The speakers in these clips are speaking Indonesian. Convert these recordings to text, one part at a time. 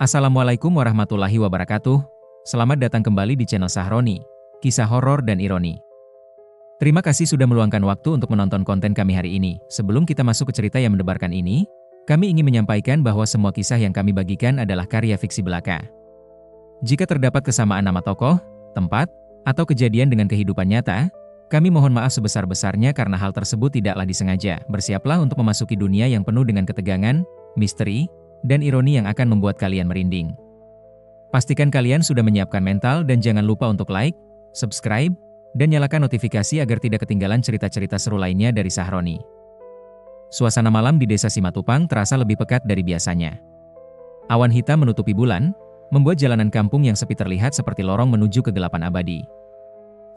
Assalamualaikum warahmatullahi wabarakatuh. Selamat datang kembali di channel Sahroni, kisah horor dan ironi. Terima kasih sudah meluangkan waktu untuk menonton konten kami hari ini. Sebelum kita masuk ke cerita yang mendebarkan ini, kami ingin menyampaikan bahwa semua kisah yang kami bagikan adalah karya fiksi belaka. Jika terdapat kesamaan nama tokoh, tempat, atau kejadian dengan kehidupan nyata, kami mohon maaf sebesar-besarnya karena hal tersebut tidaklah disengaja. Bersiaplah untuk memasuki dunia yang penuh dengan ketegangan, misteri, dan ironi yang akan membuat kalian merinding. Pastikan kalian sudah menyiapkan mental dan jangan lupa untuk like, subscribe, dan nyalakan notifikasi agar tidak ketinggalan cerita-cerita seru lainnya dari Sahroni. Suasana malam di desa Simatupang terasa lebih pekat dari biasanya. Awan hitam menutupi bulan, membuat jalanan kampung yang sepi terlihat seperti lorong menuju kegelapan abadi.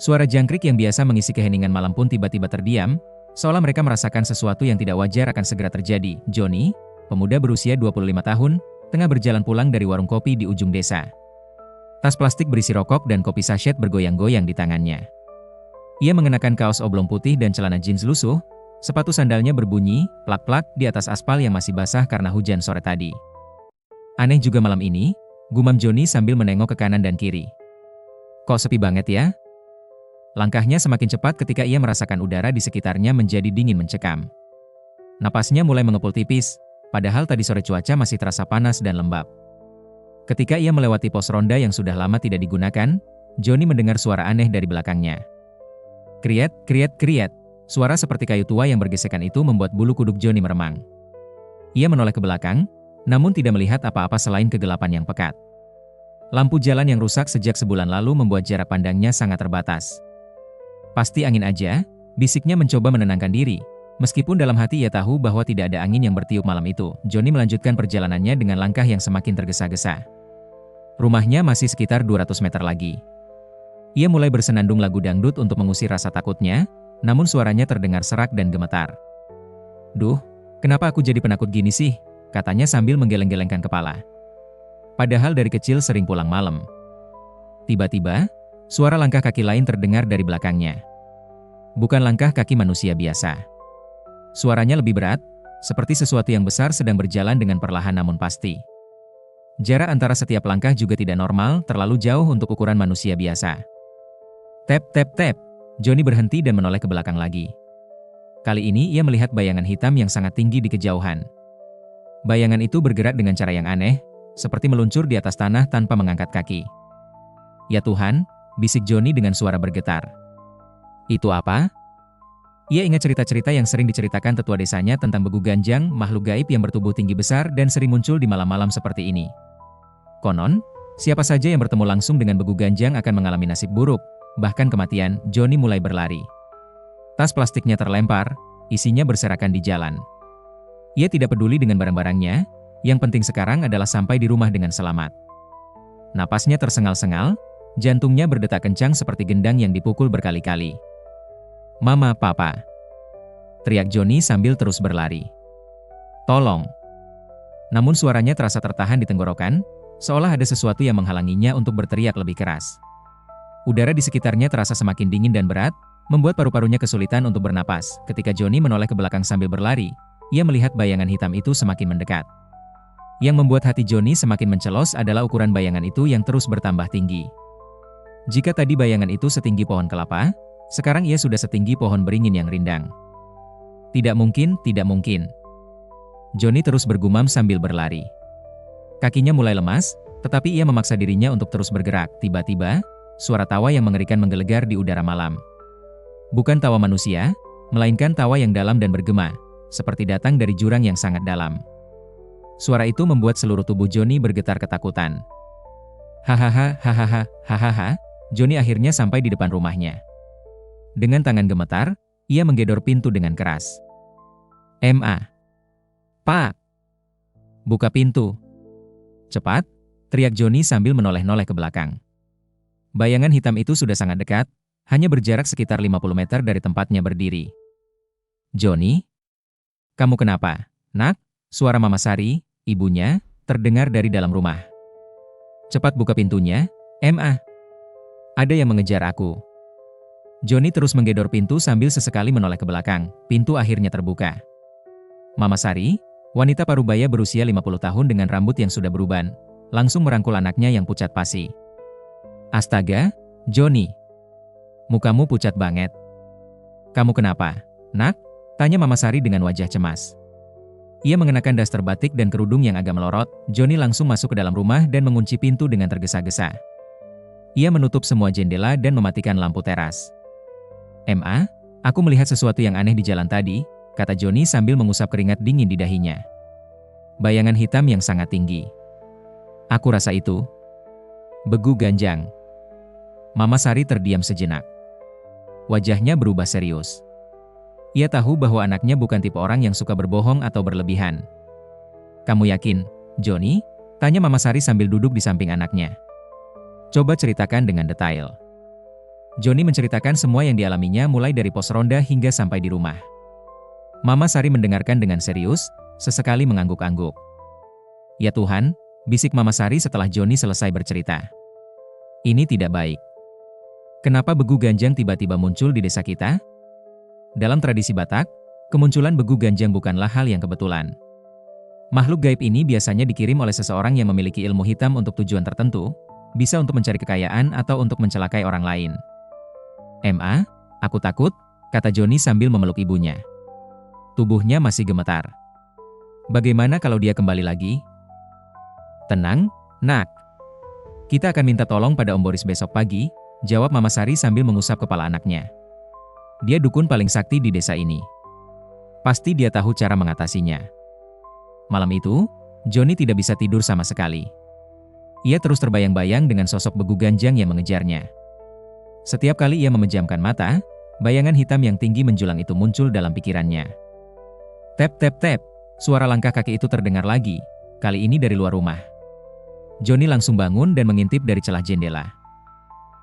Suara jangkrik yang biasa mengisi keheningan malam pun tiba-tiba terdiam, seolah mereka merasakan sesuatu yang tidak wajar akan segera terjadi. Johnny, pemuda berusia 25 tahun, tengah berjalan pulang dari warung kopi di ujung desa. Tas plastik berisi rokok dan kopi sachet bergoyang-goyang di tangannya. Ia mengenakan kaos oblong putih dan celana jeans lusuh, sepatu sandalnya berbunyi plak-plak di atas aspal yang masih basah karena hujan sore tadi. Aneh juga malam ini, gumam Johnny sambil menengok ke kanan dan kiri. Kok sepi banget ya? Langkahnya semakin cepat ketika ia merasakan udara di sekitarnya menjadi dingin mencekam. Napasnya mulai mengepul tipis, padahal tadi sore cuaca masih terasa panas dan lembab. Ketika ia melewati pos ronda yang sudah lama tidak digunakan, Johnny mendengar suara aneh dari belakangnya. Kriet, kriet, kriet. Suara seperti kayu tua yang bergesekan itu membuat bulu kuduk Johnny meremang. Ia menoleh ke belakang, namun tidak melihat apa-apa selain kegelapan yang pekat. Lampu jalan yang rusak sejak sebulan lalu membuat jarak pandangnya sangat terbatas. Pasti angin aja, bisiknya mencoba menenangkan diri. Meskipun dalam hati ia tahu bahwa tidak ada angin yang bertiup malam itu, Johnny melanjutkan perjalanannya dengan langkah yang semakin tergesa-gesa. Rumahnya masih sekitar 200 meter lagi. Ia mulai bersenandung lagu dangdut untuk mengusir rasa takutnya, namun suaranya terdengar serak dan gemetar. "Duh, kenapa aku jadi penakut gini sih?" katanya sambil menggeleng-gelengkan kepala. Padahal dari kecil sering pulang malam. Tiba-tiba, suara langkah kaki lain terdengar dari belakangnya. Bukan langkah kaki manusia biasa. Suaranya lebih berat, seperti sesuatu yang besar sedang berjalan dengan perlahan namun pasti. Jarak antara setiap langkah juga tidak normal, terlalu jauh untuk ukuran manusia biasa. Tap, tap, tap. Johnny berhenti dan menoleh ke belakang lagi. Kali ini ia melihat bayangan hitam yang sangat tinggi di kejauhan. Bayangan itu bergerak dengan cara yang aneh, seperti meluncur di atas tanah tanpa mengangkat kaki. "Ya Tuhan," bisik Johnny dengan suara bergetar. "Itu apa?" Ia ingat cerita-cerita yang sering diceritakan tetua desanya tentang begu ganjang, makhluk gaib yang bertubuh tinggi besar dan sering muncul di malam-malam seperti ini. Konon, siapa saja yang bertemu langsung dengan begu ganjang akan mengalami nasib buruk, bahkan kematian. Johnny mulai berlari. Tas plastiknya terlempar, isinya berserakan di jalan. Ia tidak peduli dengan barang-barangnya, yang penting sekarang adalah sampai di rumah dengan selamat. Napasnya tersengal-sengal, jantungnya berdetak kencang seperti gendang yang dipukul berkali-kali. "Mama, Papa!" teriak Johnny sambil terus berlari. "Tolong!" Namun suaranya terasa tertahan di tenggorokan, seolah ada sesuatu yang menghalanginya untuk berteriak lebih keras. Udara di sekitarnya terasa semakin dingin dan berat, membuat paru-parunya kesulitan untuk bernapas. Ketika Johnny menoleh ke belakang sambil berlari, ia melihat bayangan hitam itu semakin mendekat. Yang membuat hati Johnny semakin mencelos adalah ukuran bayangan itu yang terus bertambah tinggi. Jika tadi bayangan itu setinggi pohon kelapa, sekarang ia sudah setinggi pohon beringin yang rindang. Tidak mungkin, tidak mungkin. Johnny terus bergumam sambil berlari. Kakinya mulai lemas, tetapi ia memaksa dirinya untuk terus bergerak. Tiba-tiba, suara tawa yang mengerikan menggelegar di udara malam. Bukan tawa manusia, melainkan tawa yang dalam dan bergema, seperti datang dari jurang yang sangat dalam. Suara itu membuat seluruh tubuh Johnny bergetar ketakutan. Hahaha, hahaha, hahaha. Johnny akhirnya sampai di depan rumahnya. Dengan tangan gemetar, ia menggedor pintu dengan keras. "Ma. Pak. Buka pintu. Cepat!" teriak Johnny sambil menoleh-noleh ke belakang. Bayangan hitam itu sudah sangat dekat, hanya berjarak sekitar 50 meter dari tempatnya berdiri. "Johnny? Kamu kenapa, Nak?" Suara Mama Sari, ibunya, terdengar dari dalam rumah. "Cepat buka pintunya, Ma. Ada yang mengejar aku." Johnny terus menggedor pintu sambil sesekali menoleh ke belakang. Pintu akhirnya terbuka. Mama Sari, wanita parubaya berusia 50 tahun dengan rambut yang sudah beruban, langsung merangkul anaknya yang pucat pasi. Astaga, Joni. Mukamu pucat banget. Kamu kenapa, nak? Tanya Mama Sari dengan wajah cemas. Ia mengenakan daster batik dan kerudung yang agak melorot. Joni langsung masuk ke dalam rumah dan mengunci pintu dengan tergesa-gesa. Ia menutup semua jendela dan mematikan lampu teras. "Ma, aku melihat sesuatu yang aneh di jalan tadi," kata Joni sambil mengusap keringat dingin di dahinya. "Bayangan hitam yang sangat tinggi. Aku rasa itu Begu Ganjang." Mama Sari terdiam sejenak. Wajahnya berubah serius. Ia tahu bahwa anaknya bukan tipe orang yang suka berbohong atau berlebihan. "Kamu yakin, Joni?" tanya Mama Sari sambil duduk di samping anaknya. "Coba ceritakan dengan detail." Joni menceritakan semua yang dialaminya mulai dari pos ronda hingga sampai di rumah. Mama Sari mendengarkan dengan serius, sesekali mengangguk-angguk. "Ya Tuhan," bisik Mama Sari setelah Joni selesai bercerita. "Ini tidak baik. Kenapa Begu Ganjang tiba-tiba muncul di desa kita?" Dalam tradisi Batak, kemunculan Begu Ganjang bukanlah hal yang kebetulan. Makhluk gaib ini biasanya dikirim oleh seseorang yang memiliki ilmu hitam untuk tujuan tertentu, bisa untuk mencari kekayaan atau untuk mencelakai orang lain. "Ma, aku takut," kata Joni sambil memeluk ibunya. Tubuhnya masih gemetar. "Bagaimana kalau dia kembali lagi?" "Tenang, nak. Kita akan minta tolong pada Om Boris besok pagi," jawab Mama Sari sambil mengusap kepala anaknya. "Dia dukun paling sakti di desa ini. Pasti dia tahu cara mengatasinya." Malam itu, Joni tidak bisa tidur sama sekali. Ia terus terbayang-bayang dengan sosok Begu Ganjang yang mengejarnya. Setiap kali ia memejamkan mata, bayangan hitam yang tinggi menjulang itu muncul dalam pikirannya. Tep tep tep, suara langkah kaki itu terdengar lagi, kali ini dari luar rumah. Joni langsung bangun dan mengintip dari celah jendela.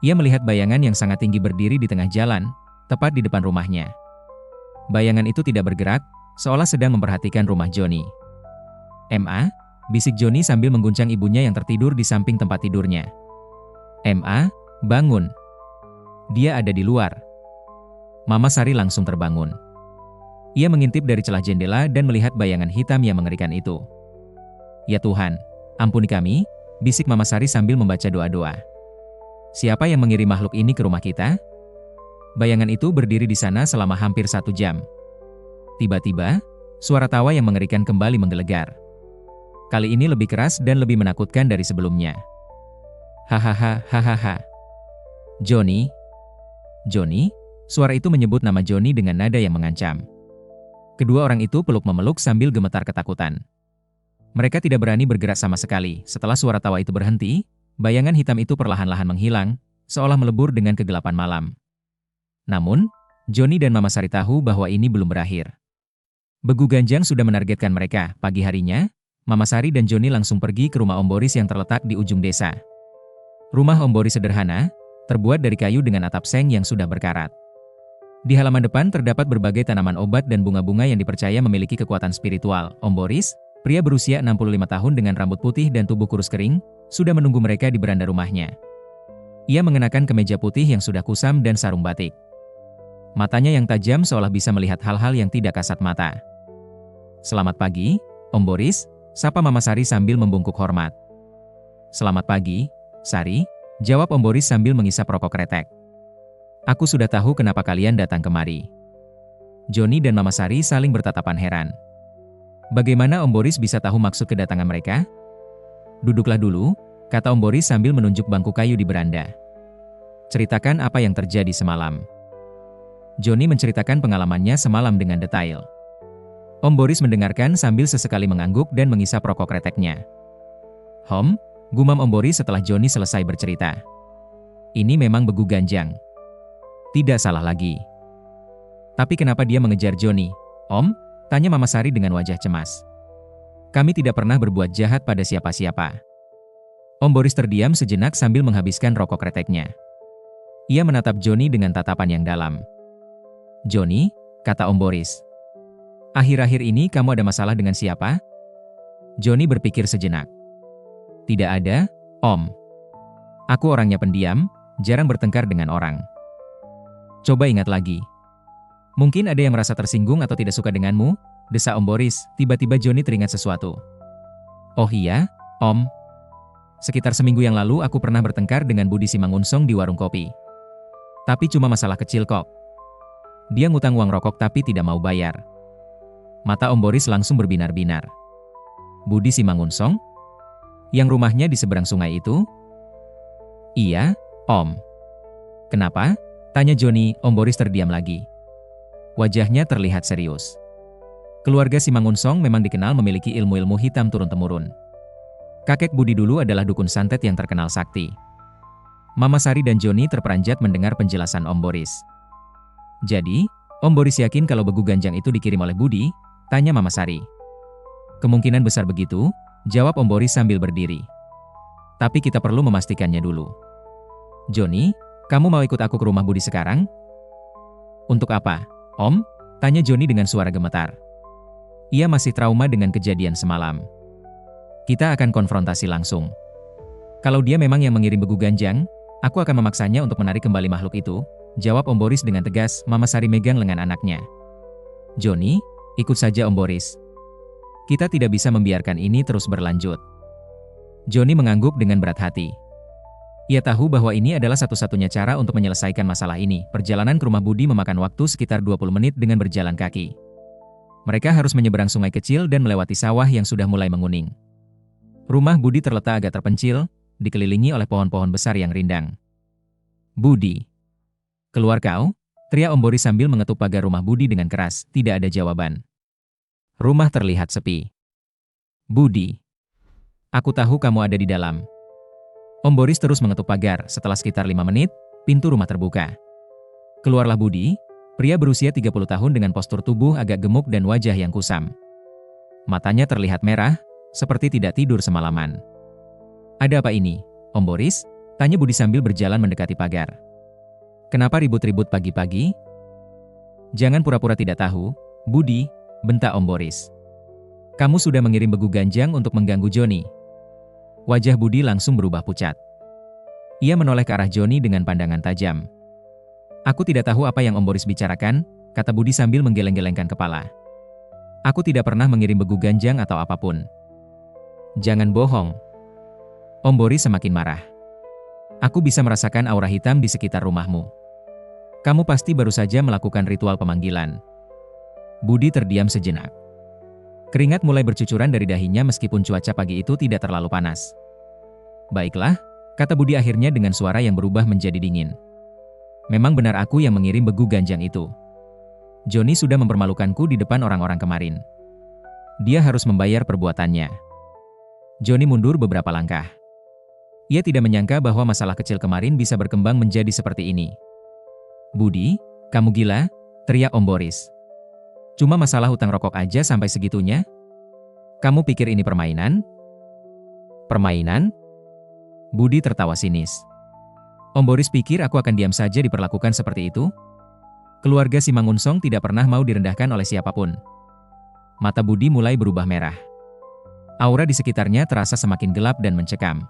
Ia melihat bayangan yang sangat tinggi berdiri di tengah jalan, tepat di depan rumahnya. Bayangan itu tidak bergerak, seolah sedang memperhatikan rumah Joni. "Ma," bisik Joni sambil mengguncang ibunya yang tertidur di samping tempat tidurnya. "Ma, bangun. Dia ada di luar." Mama Sari langsung terbangun. Ia mengintip dari celah jendela dan melihat bayangan hitam yang mengerikan itu. "Ya Tuhan, ampuni kami," bisik Mama Sari sambil membaca doa-doa. "Siapa yang mengirim makhluk ini ke rumah kita?" Bayangan itu berdiri di sana selama hampir 1 jam. Tiba-tiba, suara tawa yang mengerikan kembali menggelegar. Kali ini lebih keras dan lebih menakutkan dari sebelumnya. "Hahaha, hahaha. Joni. Joni?" Suara itu menyebut nama Joni dengan nada yang mengancam. Kedua orang itu peluk-memeluk sambil gemetar ketakutan. Mereka tidak berani bergerak sama sekali. Setelah suara tawa itu berhenti, bayangan hitam itu perlahan-lahan menghilang, seolah melebur dengan kegelapan malam. Namun, Joni dan Mama Sari tahu bahwa ini belum berakhir. Begu Ganjang sudah menargetkan mereka. Pagi harinya, Mama Sari dan Joni langsung pergi ke rumah Om Boris yang terletak di ujung desa. Rumah Om Boris sederhana, terbuat dari kayu dengan atap seng yang sudah berkarat. Di halaman depan terdapat berbagai tanaman obat dan bunga-bunga yang dipercaya memiliki kekuatan spiritual. Om Boris, pria berusia 65 tahun dengan rambut putih dan tubuh kurus kering, sudah menunggu mereka di beranda rumahnya. Ia mengenakan kemeja putih yang sudah kusam dan sarung batik. Matanya yang tajam seolah bisa melihat hal-hal yang tidak kasat mata. "Selamat pagi, Om Boris," sapa Mama Sari sambil membungkuk hormat. "Selamat pagi, Sari," jawab Om Boris sambil mengisap rokok kretek. "Aku sudah tahu kenapa kalian datang kemari." Joni dan Mama Sari saling bertatapan heran. Bagaimana Om Boris bisa tahu maksud kedatangan mereka? "Duduklah dulu," kata Om Boris sambil menunjuk bangku kayu di beranda. "Ceritakan apa yang terjadi semalam." Joni menceritakan pengalamannya semalam dengan detail. Om Boris mendengarkan sambil sesekali mengangguk dan mengisap rokok kreteknya. Gumam Om Boris setelah Joni selesai bercerita. "Ini memang Begu Ganjang. Tidak salah lagi. Tapi kenapa dia mengejar Joni, Om?" tanya Mama Sari dengan wajah cemas. "Kami tidak pernah berbuat jahat pada siapa-siapa." Om Boris terdiam sejenak sambil menghabiskan rokok kreteknya. Ia menatap Joni dengan tatapan yang dalam. "Joni," kata Om Boris. "Akhir-akhir ini kamu ada masalah dengan siapa?" Joni berpikir sejenak. "Tidak ada, Om. Aku orangnya pendiam, jarang bertengkar dengan orang." "Coba ingat lagi. Mungkin ada yang merasa tersinggung atau tidak suka denganmu," desa Om Boris. Tiba-tiba Joni teringat sesuatu. "Oh iya, Om. Sekitar seminggu yang lalu aku pernah bertengkar dengan Budi Simangunsong di warung kopi. Tapi cuma masalah kecil kok. Dia ngutang uang rokok tapi tidak mau bayar. Mata Om Boris langsung berbinar-binar. Budi Simangunsong? Yang rumahnya di seberang sungai itu? Iya, Om. Kenapa? Tanya Joni. Om Boris terdiam lagi. Wajahnya terlihat serius. Keluarga Simangunsong memang dikenal memiliki ilmu-ilmu hitam turun-temurun. Kakek Budi dulu adalah dukun santet yang terkenal sakti. Mama Sari dan Joni terperanjat mendengar penjelasan Om Boris. Jadi, Om Boris yakin kalau begu ganjang itu dikirim oleh Budi? Tanya Mama Sari. Kemungkinan besar begitu, jawab Om Boris sambil berdiri. Tapi kita perlu memastikannya dulu. Joni, kamu mau ikut aku ke rumah Budi sekarang? Untuk apa, Om? Tanya Joni dengan suara gemetar. Ia masih trauma dengan kejadian semalam. Kita akan konfrontasi langsung. Kalau dia memang yang mengirim begu ganjang, aku akan memaksanya untuk menarik kembali makhluk itu, jawab Om Boris dengan tegas. Mama Sari megang lengan anaknya. Joni, ikut saja Om Boris. Kita tidak bisa membiarkan ini terus berlanjut. Joni mengangguk dengan berat hati. Ia tahu bahwa ini adalah satu-satunya cara untuk menyelesaikan masalah ini. Perjalanan ke rumah Budi memakan waktu sekitar 20 menit dengan berjalan kaki. Mereka harus menyeberang sungai kecil dan melewati sawah yang sudah mulai menguning. Rumah Budi terletak agak terpencil, dikelilingi oleh pohon-pohon besar yang rindang. Budi. Keluar kau? Teriak Om Boris sambil mengetuk pagar rumah Budi dengan keras. Tidak ada jawaban. Rumah terlihat sepi. Budi. Aku tahu kamu ada di dalam. Om Boris terus mengetuk pagar. Setelah sekitar 5 menit, pintu rumah terbuka. Keluarlah Budi, pria berusia 30 tahun dengan postur tubuh agak gemuk dan wajah yang kusam. Matanya terlihat merah, seperti tidak tidur semalaman. Ada apa ini, Om Boris? Tanya Budi sambil berjalan mendekati pagar. Kenapa ribut-ribut pagi-pagi? Jangan pura-pura tidak tahu, Budi, bentak Om Boris. Kamu sudah mengirim begu ganjang untuk mengganggu Joni. Wajah Budi langsung berubah pucat. Ia menoleh ke arah Joni dengan pandangan tajam. Aku tidak tahu apa yang Om Boris bicarakan, kata Budi sambil menggeleng-gelengkan kepala. Aku tidak pernah mengirim begu ganjang atau apapun. Jangan bohong. Om Boris semakin marah. Aku bisa merasakan aura hitam di sekitar rumahmu. Kamu pasti baru saja melakukan ritual pemanggilan. Budi terdiam sejenak. Keringat mulai bercucuran dari dahinya meskipun cuaca pagi itu tidak terlalu panas. Baiklah, kata Budi akhirnya dengan suara yang berubah menjadi dingin. Memang benar aku yang mengirim begu ganjang itu. Joni sudah mempermalukanku di depan orang-orang kemarin. Dia harus membayar perbuatannya. Joni mundur beberapa langkah. Ia tidak menyangka bahwa masalah kecil kemarin bisa berkembang menjadi seperti ini. Budi, kamu gila? Teriak Om Boris. Cuma masalah hutang rokok aja sampai segitunya? Kamu pikir ini permainan? Permainan? Budi tertawa sinis. Om Boris pikir aku akan diam saja diperlakukan seperti itu? Keluarga Simangunsong tidak pernah mau direndahkan oleh siapapun. Mata Budi mulai berubah merah. Aura di sekitarnya terasa semakin gelap dan mencekam.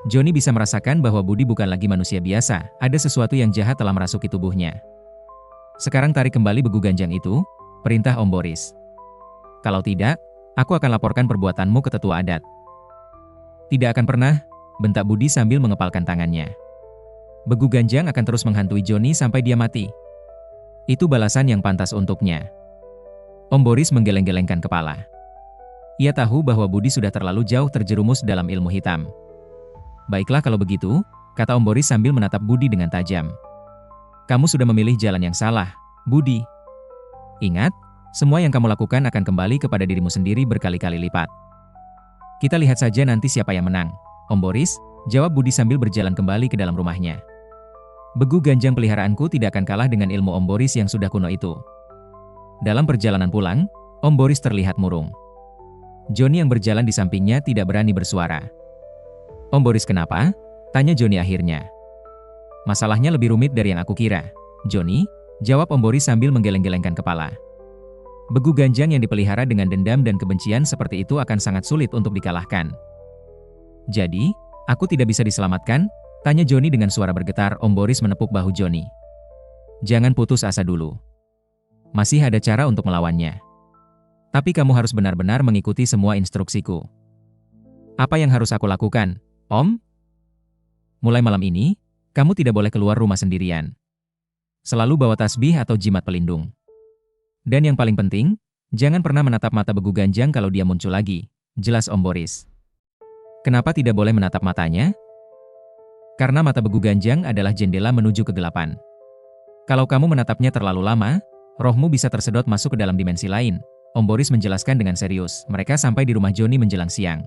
Joni bisa merasakan bahwa Budi bukan lagi manusia biasa, ada sesuatu yang jahat telah merasuki tubuhnya. Sekarang tarik kembali begu ganjang itu, perintah Om Boris. Kalau tidak, aku akan laporkan perbuatanmu ke tetua adat. Tidak akan pernah, bentak Budi sambil mengepalkan tangannya. Begu ganjang akan terus menghantui Joni sampai dia mati. Itu balasan yang pantas untuknya. Om Boris menggeleng-gelengkan kepala. Ia tahu bahwa Budi sudah terlalu jauh terjerumus dalam ilmu hitam. Baiklah kalau begitu, kata Om Boris sambil menatap Budi dengan tajam. Kamu sudah memilih jalan yang salah, Budi. Ingat, semua yang kamu lakukan akan kembali kepada dirimu sendiri berkali-kali lipat. Kita lihat saja nanti siapa yang menang, Om Boris, jawab Budi sambil berjalan kembali ke dalam rumahnya. Begu ganjang peliharaanku tidak akan kalah dengan ilmu Om Boris yang sudah kuno itu. Dalam perjalanan pulang, Om Boris terlihat murung. Joni yang berjalan di sampingnya tidak berani bersuara. Om Boris kenapa? Tanya Joni akhirnya. Masalahnya lebih rumit dari yang aku kira, Joni, jawab Om Boris sambil menggeleng-gelengkan kepala. Begu ganjang yang dipelihara dengan dendam dan kebencian seperti itu akan sangat sulit untuk dikalahkan. Jadi, aku tidak bisa diselamatkan? Tanya Joni dengan suara bergetar. Om Boris menepuk bahu Joni. Jangan putus asa dulu. Masih ada cara untuk melawannya. Tapi kamu harus benar-benar mengikuti semua instruksiku. Apa yang harus aku lakukan? Om? Mulai malam ini, kamu tidak boleh keluar rumah sendirian. Selalu bawa tasbih atau jimat pelindung. Dan yang paling penting, jangan pernah menatap mata Begu Ganjang kalau dia muncul lagi. Jelas Om Boris. Kenapa tidak boleh menatap matanya? Karena mata Begu Ganjang adalah jendela menuju kegelapan. Kalau kamu menatapnya terlalu lama, rohmu bisa tersedot masuk ke dalam dimensi lain. Om Boris menjelaskan dengan serius. Mereka sampai di rumah Joni menjelang siang.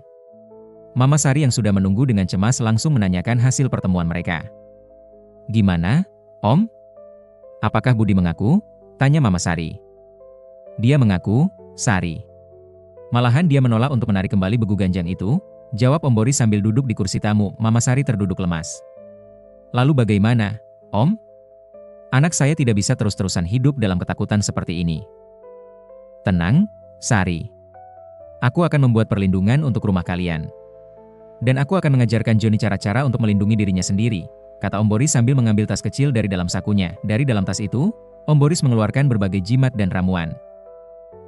Mama Sari yang sudah menunggu dengan cemas langsung menanyakan hasil pertemuan mereka. Gimana, Om? Apakah Budi mengaku? Tanya Mama Sari. Dia mengaku, Sari. Malahan dia menolak untuk menarik kembali Begu Ganjang itu, jawab Om Boris sambil duduk di kursi tamu. Mama Sari terduduk lemas. Lalu bagaimana, Om? Anak saya tidak bisa terus-terusan hidup dalam ketakutan seperti ini. Tenang, Sari. Aku akan membuat perlindungan untuk rumah kalian. Dan aku akan mengajarkan Joni cara-cara untuk melindungi dirinya sendiri, kata Om Boris sambil mengambil tas kecil dari dalam sakunya. Dari dalam tas itu, Om Boris mengeluarkan berbagai jimat dan ramuan.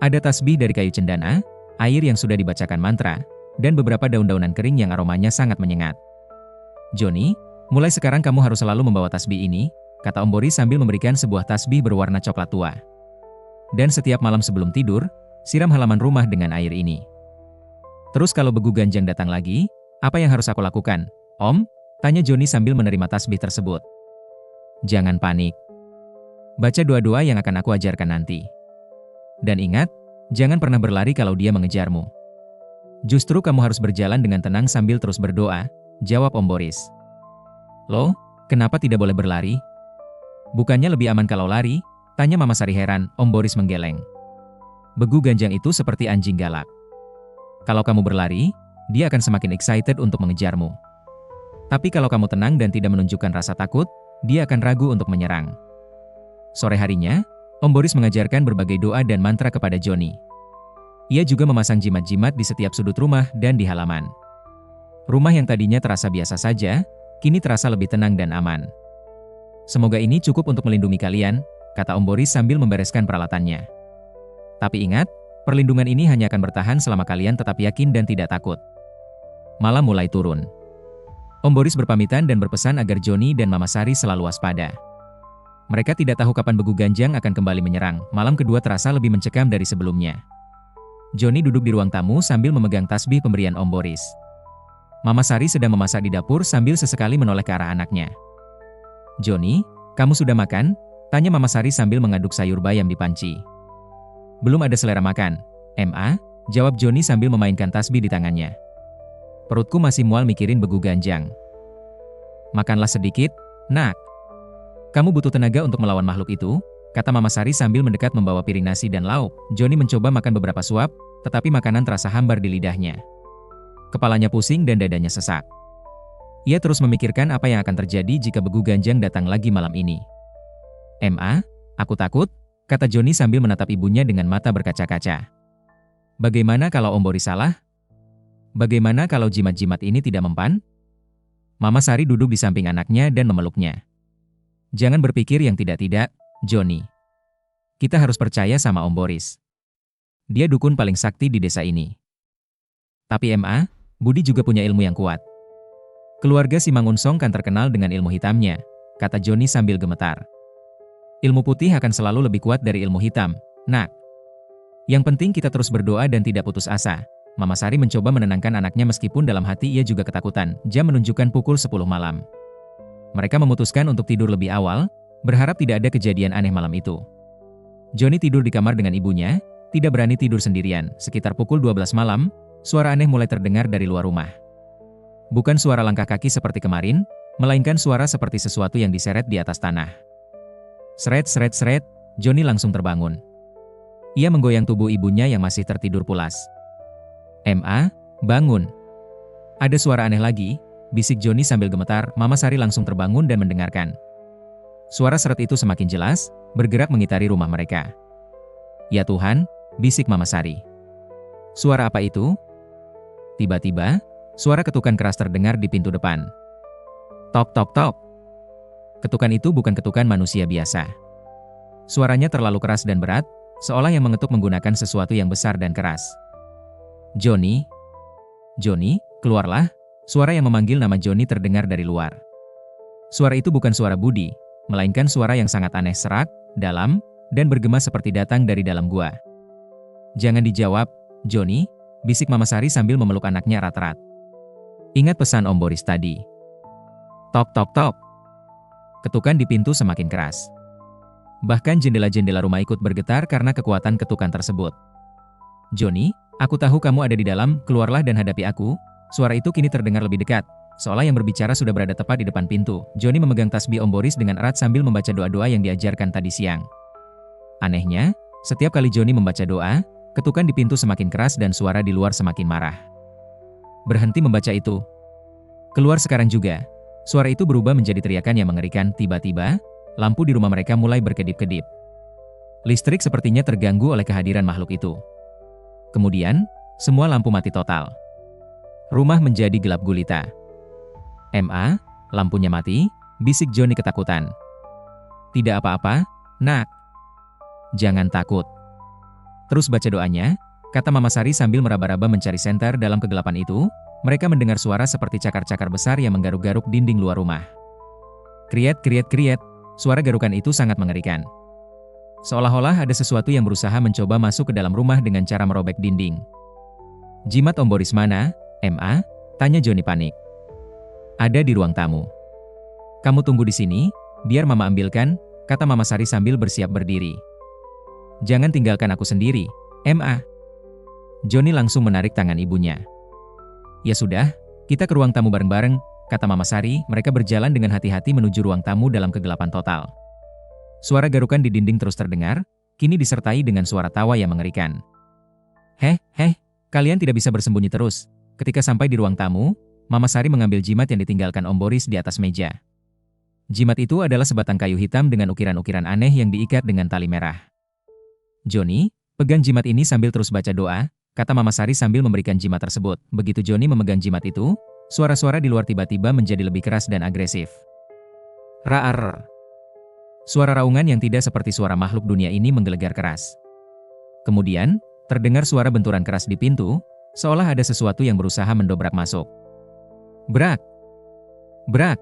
Ada tasbih dari kayu cendana, air yang sudah dibacakan mantra, dan beberapa daun-daunan kering yang aromanya sangat menyengat. Joni, mulai sekarang kamu harus selalu membawa tasbih ini, kata Om Boris sambil memberikan sebuah tasbih berwarna coklat tua. Dan setiap malam sebelum tidur, siram halaman rumah dengan air ini. Terus kalau Begu Ganjang datang lagi, apa yang harus aku lakukan, Om? Tanya Joni sambil menerima tasbih tersebut. Jangan panik. Baca doa-doa yang akan aku ajarkan nanti. Dan ingat, jangan pernah berlari kalau dia mengejarmu. Justru kamu harus berjalan dengan tenang sambil terus berdoa, jawab Om Boris. Loh, kenapa tidak boleh berlari? Bukannya lebih aman kalau lari? Tanya Mama Sari heran. Om Boris menggeleng. Begu Ganjang itu seperti anjing galak. Kalau kamu berlari, dia akan semakin excited untuk mengejarmu. Tapi kalau kamu tenang dan tidak menunjukkan rasa takut, dia akan ragu untuk menyerang. Sore harinya, Om Boris mengajarkan berbagai doa dan mantra kepada Joni. Ia juga memasang jimat-jimat di setiap sudut rumah dan di halaman. Rumah yang tadinya terasa biasa saja, kini terasa lebih tenang dan aman. Semoga ini cukup untuk melindungi kalian, kata Om Boris sambil membereskan peralatannya. Tapi ingat, perlindungan ini hanya akan bertahan selama kalian tetap yakin dan tidak takut. Malam mulai turun. Om Boris berpamitan dan berpesan agar Joni dan Mama Sari selalu waspada. Mereka tidak tahu kapan Begu Ganjang akan kembali menyerang. Malam kedua terasa lebih mencekam dari sebelumnya. Joni duduk di ruang tamu sambil memegang tasbih pemberian Om Boris. Mama Sari sedang memasak di dapur sambil sesekali menoleh ke arah anaknya. Joni, kamu sudah makan? Tanya Mama Sari sambil mengaduk sayur bayam di panci. Belum ada selera makan, Ma, jawab Joni sambil memainkan tasbih di tangannya. Perutku masih mual mikirin Begu Ganjang. Makanlah sedikit, nak. Kamu butuh tenaga untuk melawan makhluk itu, kata Mama Sari sambil mendekat membawa piring nasi dan lauk. Joni mencoba makan beberapa suap, tetapi makanan terasa hambar di lidahnya. Kepalanya pusing dan dadanya sesak. Ia terus memikirkan apa yang akan terjadi jika Begu Ganjang datang lagi malam ini. Ma, aku takut, kata Joni sambil menatap ibunya dengan mata berkaca-kaca. Bagaimana kalau Om Boris salah? Bagaimana kalau jimat-jimat ini tidak mempan? Mama Sari duduk di samping anaknya dan memeluknya. Jangan berpikir yang tidak-tidak, Joni. Kita harus percaya sama Om Boris. Dia dukun paling sakti di desa ini. Tapi Ma, Budi juga punya ilmu yang kuat. Keluarga si Mangunsong kan terkenal dengan ilmu hitamnya, kata Joni sambil gemetar. Ilmu putih akan selalu lebih kuat dari ilmu hitam, nak. Yang penting kita terus berdoa dan tidak putus asa. Mama Sari mencoba menenangkan anaknya meskipun dalam hati ia juga ketakutan. Jam menunjukkan pukul 10 malam. Mereka memutuskan untuk tidur lebih awal, berharap tidak ada kejadian aneh malam itu. Joni tidur di kamar dengan ibunya, tidak berani tidur sendirian. Sekitar pukul 12 malam, suara aneh mulai terdengar dari luar rumah. Bukan suara langkah kaki seperti kemarin, melainkan suara seperti sesuatu yang diseret di atas tanah. Seret, seret, seret, Joni langsung terbangun. Ia menggoyang tubuh ibunya yang masih tertidur pulas. Ma, bangun. Ada suara aneh lagi, bisik Joni sambil gemetar. Mama Sari langsung terbangun dan mendengarkan. Suara seret itu semakin jelas, bergerak mengitari rumah mereka. Ya Tuhan, bisik Mama Sari. Suara apa itu? Tiba-tiba, suara ketukan keras terdengar di pintu depan. Tok tok tok. Ketukan itu bukan ketukan manusia biasa. Suaranya terlalu keras dan berat, seolah yang mengetuk menggunakan sesuatu yang besar dan keras. Joni, keluarlah, Suara yang memanggil nama Joni terdengar dari luar. Suara itu bukan suara Budi, melainkan suara yang sangat aneh, serak, dalam, dan bergema seperti datang dari dalam gua. "Jangan dijawab, Joni," bisik Mama Sari sambil memeluk anaknya erat-erat. "Ingat pesan Om Boris tadi." Tok tok tok. Ketukan di pintu semakin keras. Bahkan jendela-jendela rumah ikut bergetar karena kekuatan ketukan tersebut. "Joni, aku tahu kamu ada di dalam, keluarlah dan hadapi aku." Suara itu kini terdengar lebih dekat, seolah yang berbicara sudah berada tepat di depan pintu. Joni memegang tasbih Om Boris dengan erat sambil membaca doa-doa yang diajarkan tadi siang. Anehnya, setiap kali Joni membaca doa, ketukan di pintu semakin keras dan suara di luar semakin marah. "Berhenti membaca itu. Keluar sekarang juga." Suara itu berubah menjadi teriakan yang mengerikan. Tiba-tiba, lampu di rumah mereka mulai berkedip-kedip. Listrik sepertinya terganggu oleh kehadiran makhluk itu. Kemudian, semua lampu mati total. Rumah menjadi gelap gulita. "Ma, lampunya mati," bisik Joni ketakutan. "Tidak apa-apa, Nak. Jangan takut. Terus baca doanya," kata Mama Sari sambil meraba-raba mencari senter dalam kegelapan itu. Mereka mendengar suara seperti cakar-cakar besar yang menggaruk-garuk dinding luar rumah. Kriet, kriet, kriet, suara garukan itu sangat mengerikan. Seolah-olah ada sesuatu yang berusaha mencoba masuk ke dalam rumah dengan cara merobek dinding. "Jimat Om Boris mana, Ma?" tanya Joni panik. "Ada di ruang tamu. Kamu tunggu di sini, biar Mama ambilkan," kata Mama Sari sambil bersiap berdiri. "Jangan tinggalkan aku sendiri, Ma." Joni langsung menarik tangan ibunya. "Ya sudah, kita ke ruang tamu bareng-bareng," kata Mama Sari. Mereka berjalan dengan hati-hati menuju ruang tamu dalam kegelapan total. Suara garukan di dinding terus terdengar, kini disertai dengan suara tawa yang mengerikan. "Heh, kalian tidak bisa bersembunyi terus." Ketika sampai di ruang tamu, Mama Sari mengambil jimat yang ditinggalkan Om Boris di atas meja. Jimat itu adalah sebatang kayu hitam dengan ukiran-ukiran aneh yang diikat dengan tali merah. "Joni, pegang jimat ini sambil terus baca doa," kata Mama Sari sambil memberikan jimat tersebut. Begitu Joni memegang jimat itu, suara-suara di luar tiba-tiba menjadi lebih keras dan agresif. Raar. Suara raungan yang tidak seperti suara makhluk dunia ini menggelegar keras. Kemudian, terdengar suara benturan keras di pintu, seolah ada sesuatu yang berusaha mendobrak masuk. Brak! Brak!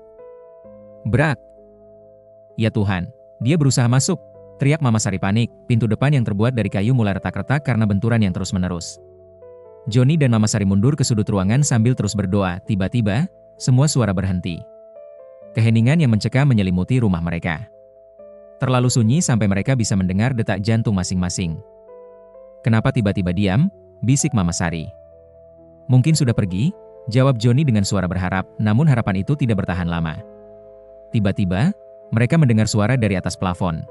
Brak! "Ya Tuhan, dia berusaha masuk!" teriak Mama Sari panik. Pintu depan yang terbuat dari kayu mulai retak-retak karena benturan yang terus-menerus. Joni dan Mama Sari mundur ke sudut ruangan sambil terus berdoa. Tiba-tiba, semua suara berhenti. Keheningan yang mencekam menyelimuti rumah mereka. Terlalu sunyi sampai mereka bisa mendengar detak jantung masing-masing. "Kenapa tiba-tiba diam?" bisik Mama Sari. "Mungkin sudah pergi," jawab Joni dengan suara berharap, namun harapan itu tidak bertahan lama. Tiba-tiba, mereka mendengar suara dari atas plafon.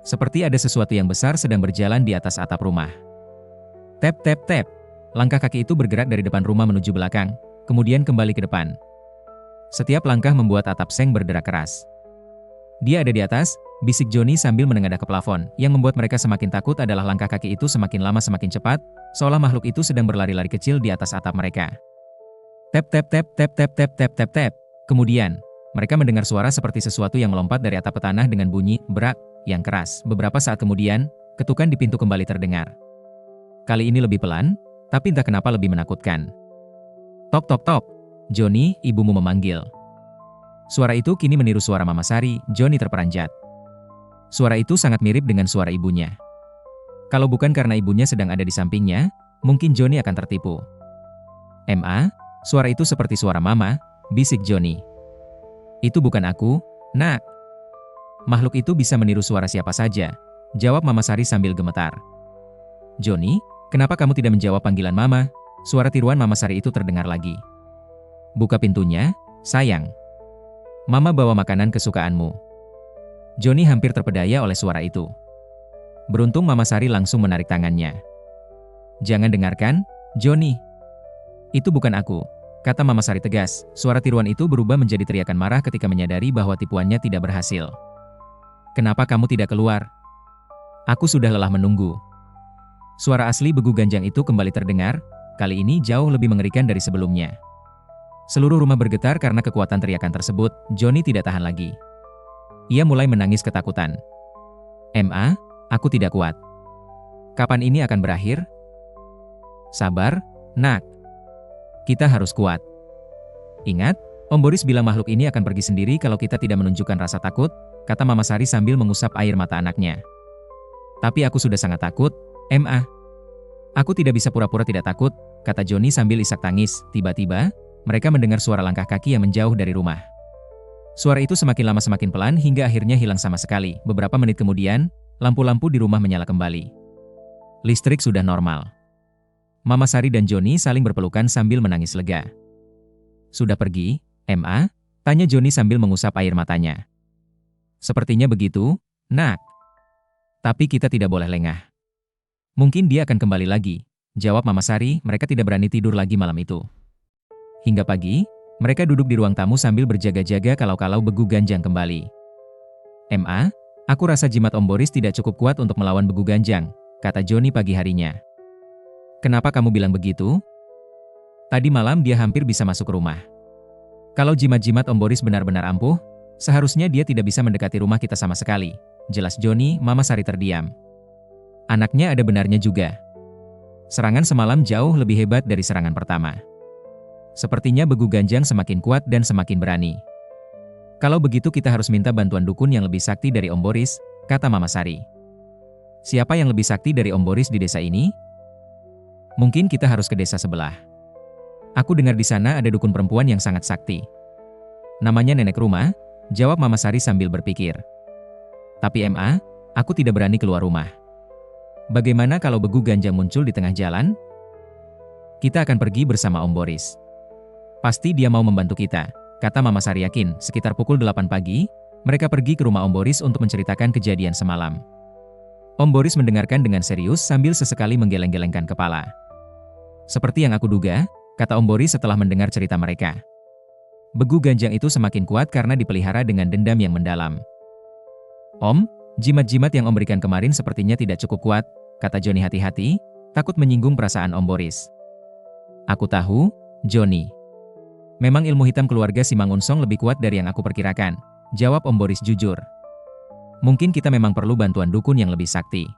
Seperti ada sesuatu yang besar sedang berjalan di atas atap rumah. Tap tap tap. Langkah kaki itu bergerak dari depan rumah menuju belakang, kemudian kembali ke depan. Setiap langkah membuat atap seng berderak keras. "Dia ada di atas," bisik Joni sambil menengadah ke plafon. Yang membuat mereka semakin takut adalah langkah kaki itu semakin lama semakin cepat, seolah makhluk itu sedang berlari-lari kecil di atas atap mereka. Tap tap tap tap tap tap tap tap tap. Kemudian, mereka mendengar suara seperti sesuatu yang melompat dari atap ke tanah dengan bunyi brak yang keras. Beberapa saat kemudian, ketukan di pintu kembali terdengar. Kali ini lebih pelan, tapi entah kenapa lebih menakutkan. "Tok tok tok. Joni, ibumu memanggil." Suara itu kini meniru suara Mama Sari. Joni terperanjat. Suara itu sangat mirip dengan suara ibunya. Kalau bukan karena ibunya sedang ada di sampingnya, mungkin Joni akan tertipu. "Ma, suara itu seperti suara Mama," bisik Joni. "Itu bukan aku, Nak." "Makhluk itu bisa meniru suara siapa saja," jawab Mama Sari sambil gemetar. "Joni, kenapa kamu tidak menjawab panggilan Mama?" Suara tiruan Mama Sari itu terdengar lagi. "Buka pintunya, sayang. Mama bawa makanan kesukaanmu." Joni hampir terpedaya oleh suara itu. Beruntung Mama Sari langsung menarik tangannya. "Jangan dengarkan, Joni. Itu bukan aku," kata Mama Sari tegas. Suara tiruan itu berubah menjadi teriakan marah ketika menyadari bahwa tipuannya tidak berhasil. "Kenapa kamu tidak keluar? Aku sudah lelah menunggu." Suara asli Begu Ganjang itu kembali terdengar, kali ini jauh lebih mengerikan dari sebelumnya. Seluruh rumah bergetar karena kekuatan teriakan tersebut. Joni tidak tahan lagi. Ia mulai menangis ketakutan. "Ma, aku tidak kuat. Kapan ini akan berakhir?" "Sabar, Nak. Kita harus kuat." Ingat, Om Boris bilang makhluk ini akan pergi sendiri kalau kita tidak menunjukkan rasa takut, kata Mama Sari sambil mengusap air mata anaknya. Tapi aku sudah sangat takut, Ma. Aku tidak bisa pura-pura tidak takut, kata Joni sambil isak tangis. Tiba-tiba, mereka mendengar suara langkah kaki yang menjauh dari rumah. Suara itu semakin lama semakin pelan hingga akhirnya hilang sama sekali. Beberapa menit kemudian, lampu-lampu di rumah menyala kembali. Listrik sudah normal. Mama Sari dan Joni saling berpelukan sambil menangis lega. Sudah pergi, Ma? Tanya Joni sambil mengusap air matanya. Sepertinya begitu, Nak. Tapi kita tidak boleh lengah. Mungkin dia akan kembali lagi, jawab Mama Sari. Mereka tidak berani tidur lagi malam itu. Hingga pagi, mereka duduk di ruang tamu sambil berjaga-jaga kalau-kalau Begu Ganjang kembali. Ma, aku rasa jimat Om Boris tidak cukup kuat untuk melawan Begu Ganjang, kata Joni pagi harinya. Kenapa kamu bilang begitu? Tadi malam dia hampir bisa masuk rumah. Kalau jimat-jimat Om Boris benar-benar ampuh, seharusnya dia tidak bisa mendekati rumah kita sama sekali, jelas Joni. Mama Sari terdiam. Anaknya ada benarnya juga. Serangan semalam jauh lebih hebat dari serangan pertama. Sepertinya Begu Ganjang semakin kuat dan semakin berani. Kalau begitu kita harus minta bantuan dukun yang lebih sakti dari Om Boris, kata Mama Sari. Siapa yang lebih sakti dari Om Boris di desa ini? Mungkin kita harus ke desa sebelah. Aku dengar di sana ada dukun perempuan yang sangat sakti. Namanya Nenek Rumah, jawab Mama Sari sambil berpikir. Tapi Ma, aku tidak berani keluar rumah. Bagaimana kalau Begu Ganjang muncul di tengah jalan? Kita akan pergi bersama Om Boris. Pasti dia mau membantu kita, kata Mama Sari yakin. Sekitar pukul 8 pagi, mereka pergi ke rumah Om Boris untuk menceritakan kejadian semalam. Om Boris mendengarkan dengan serius sambil sesekali menggeleng-gelengkan kepala. Seperti yang aku duga, kata Om Boris setelah mendengar cerita mereka. Begu Ganjang itu semakin kuat karena dipelihara dengan dendam yang mendalam. Om, jimat-jimat yang Om berikan kemarin sepertinya tidak cukup kuat, kata Joni hati-hati, takut menyinggung perasaan Om Boris. Aku tahu, Joni. Memang ilmu hitam keluarga Simangunsong lebih kuat dari yang aku perkirakan, jawab Om Boris jujur. Mungkin kita memang perlu bantuan dukun yang lebih sakti.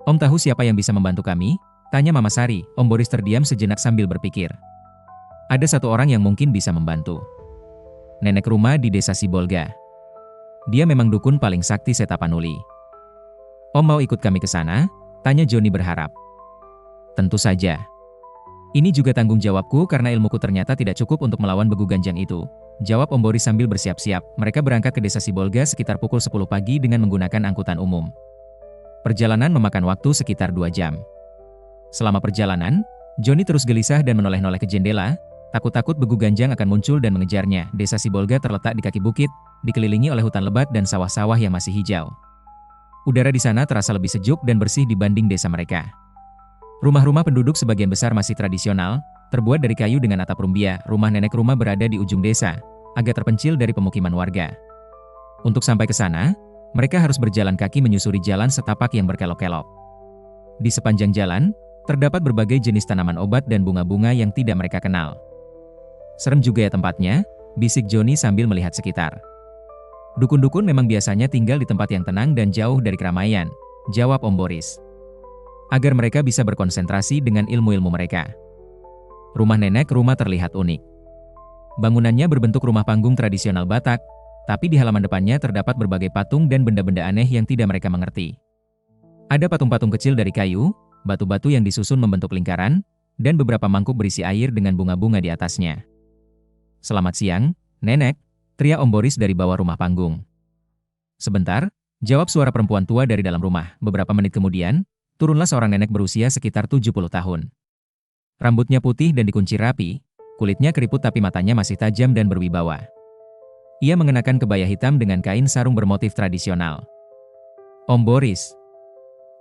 Om tahu siapa yang bisa membantu kami? Tanya Mama Sari. Om Boris terdiam sejenak sambil berpikir. Ada satu orang yang mungkin bisa membantu. Nenek Rumah di desa Sibolga. Dia memang dukun paling sakti Setapanuli. Om mau ikut kami ke sana? Tanya Joni berharap. Tentu saja. Ini juga tanggung jawabku karena ilmuku ternyata tidak cukup untuk melawan Begu Ganjang itu, jawab Om Boris sambil bersiap-siap. Mereka berangkat ke desa Sibolga sekitar pukul 10 pagi dengan menggunakan angkutan umum. Perjalanan memakan waktu sekitar 2 jam. Selama perjalanan, Joni terus gelisah dan menoleh-noleh ke jendela, takut-takut Begu Ganjang akan muncul dan mengejarnya. Desa Sibolga terletak di kaki bukit, dikelilingi oleh hutan lebat dan sawah-sawah yang masih hijau. Udara di sana terasa lebih sejuk dan bersih dibanding desa mereka. Rumah-rumah penduduk sebagian besar masih tradisional, terbuat dari kayu dengan atap rumbia. Rumah Nenek Rumah berada di ujung desa, agak terpencil dari pemukiman warga. Untuk sampai ke sana, mereka harus berjalan kaki menyusuri jalan setapak yang berkelok-kelok. Di sepanjang jalan, terdapat berbagai jenis tanaman obat dan bunga-bunga yang tidak mereka kenal. Serem juga ya tempatnya, bisik Joni sambil melihat sekitar. Dukun-dukun memang biasanya tinggal di tempat yang tenang dan jauh dari keramaian, jawab Om Boris. Agar mereka bisa berkonsentrasi dengan ilmu-ilmu mereka. Rumah Nenek Rumah terlihat unik. Bangunannya berbentuk rumah panggung tradisional Batak, tapi di halaman depannya terdapat berbagai patung dan benda-benda aneh yang tidak mereka mengerti. Ada patung-patung kecil dari kayu, batu-batu yang disusun membentuk lingkaran, dan beberapa mangkuk berisi air dengan bunga-bunga di atasnya. Selamat siang, Nenek, teriak Om Boris dari bawah rumah panggung. Sebentar, jawab suara perempuan tua dari dalam rumah. Beberapa menit kemudian, turunlah seorang nenek berusia sekitar 70 tahun. Rambutnya putih dan dikunci rapi, kulitnya keriput tapi matanya masih tajam dan berwibawa. Ia mengenakan kebaya hitam dengan kain sarung bermotif tradisional. Om Boris.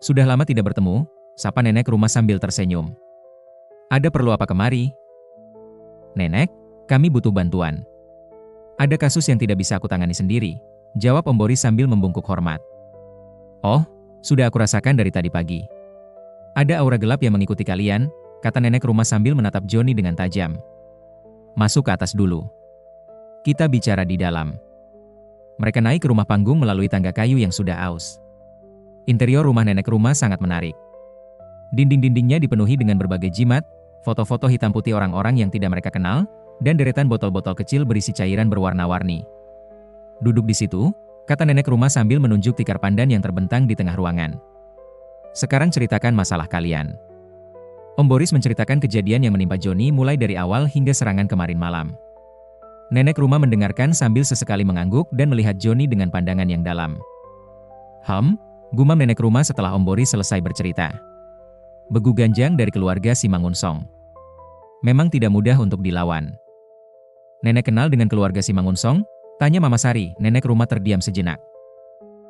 Sudah lama tidak bertemu, sapa Nenek Rumah sambil tersenyum. Ada perlu apa kemari? Nenek, kami butuh bantuan. Ada kasus yang tidak bisa aku tangani sendiri, jawab Om Boris sambil membungkuk hormat. Oh, sudah aku rasakan dari tadi pagi. Ada aura gelap yang mengikuti kalian, kata Nenek Rumah sambil menatap Joni dengan tajam. Masuk ke atas dulu. Kita bicara di dalam. Mereka naik ke rumah panggung melalui tangga kayu yang sudah aus. Interior rumah Nenek Rumah sangat menarik. Dinding-dindingnya dipenuhi dengan berbagai jimat, foto-foto hitam putih orang-orang yang tidak mereka kenal, dan deretan botol-botol kecil berisi cairan berwarna-warni. "Duduk di situ," kata nenek rumah sambil menunjuk tikar pandan yang terbentang di tengah ruangan. "Sekarang ceritakan masalah kalian." Om Boris menceritakan kejadian yang menimpa Joni mulai dari awal hingga serangan kemarin malam. Nenek rumah mendengarkan sambil sesekali mengangguk dan melihat Joni dengan pandangan yang dalam. Gumam nenek rumah setelah Om Boris selesai bercerita. "Begu ganjang dari keluarga Simangunsong. Memang tidak mudah untuk dilawan." "Nenek kenal dengan keluarga Simangunsong?" tanya Mama Sari. Nenek rumah terdiam sejenak.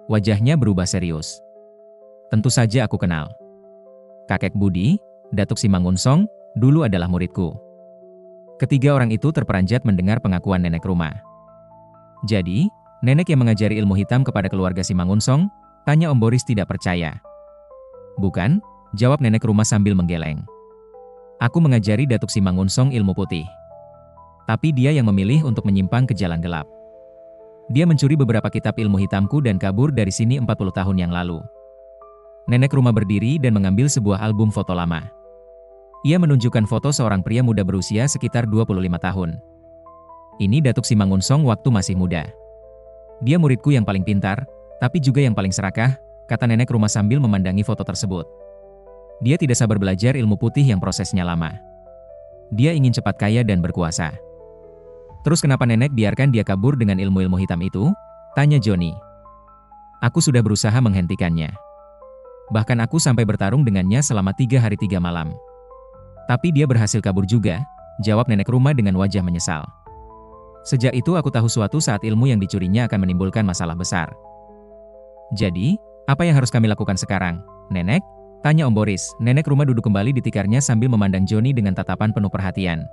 Wajahnya berubah serius. "Tentu saja aku kenal. Kakek Budi, Datuk Simangunsong, dulu adalah muridku." Ketiga orang itu terperanjat mendengar pengakuan nenek rumah. "Jadi, nenek yang mengajari ilmu hitam kepada keluarga Simangunsong?" tanya Om Boris tidak percaya. "Bukan," jawab nenek rumah sambil menggeleng. "Aku mengajari Datuk Simangunsong ilmu putih. Tapi dia yang memilih untuk menyimpang ke jalan gelap. Dia mencuri beberapa kitab ilmu hitamku dan kabur dari sini 40 tahun yang lalu." Nenek rumah berdiri dan mengambil sebuah album foto lama. Ia menunjukkan foto seorang pria muda berusia sekitar 25 tahun. "Ini Datuk Simangunsong waktu masih muda. Dia muridku yang paling pintar, tapi juga yang paling serakah," kata nenek rumah sambil memandangi foto tersebut. "Dia tidak sabar belajar ilmu putih yang prosesnya lama. Dia ingin cepat kaya dan berkuasa." "Terus kenapa nenek biarkan dia kabur dengan ilmu-ilmu hitam itu?" tanya Joni. "Aku sudah berusaha menghentikannya. Bahkan aku sampai bertarung dengannya selama 3 hari 3 malam. Tapi dia berhasil kabur juga," jawab nenek rumah dengan wajah menyesal. "Sejak itu aku tahu suatu saat ilmu yang dicurinya akan menimbulkan masalah besar." "Jadi, apa yang harus kami lakukan sekarang, nenek?" tanya Om Boris. Nenek rumah duduk kembali di tikarnya sambil memandang Joni dengan tatapan penuh perhatian.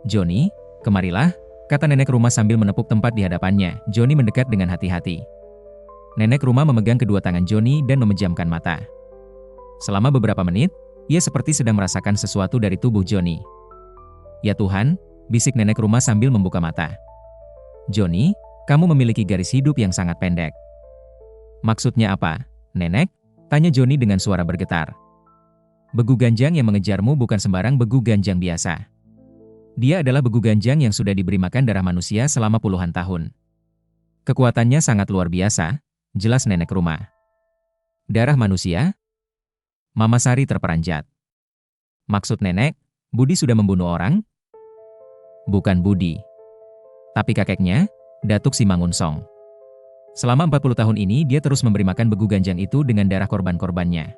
"Joni, kemarilah," kata nenek rumah sambil menepuk tempat di hadapannya. Joni mendekat dengan hati-hati. Nenek rumah memegang kedua tangan Joni dan memejamkan mata. Selama beberapa menit, ia seperti sedang merasakan sesuatu dari tubuh Joni. "Ya Tuhan," bisik nenek rumah sambil membuka mata. "Joni, kamu memiliki garis hidup yang sangat pendek." "Maksudnya apa, nenek?" tanya Joni dengan suara bergetar. "Begu ganjang yang mengejarmu bukan sembarang begu ganjang biasa. Dia adalah begu ganjang yang sudah diberi makan darah manusia selama puluhan tahun. Kekuatannya sangat luar biasa," jelas nenek rumah. "Darah manusia?" Mama Sari terperanjat. "Maksud nenek, Budi sudah membunuh orang?" "Bukan Budi. Tapi kakeknya, Datuk Simangunsong. Selama 40 tahun ini dia terus memberi makan begu ganjang itu dengan darah korban-korbannya.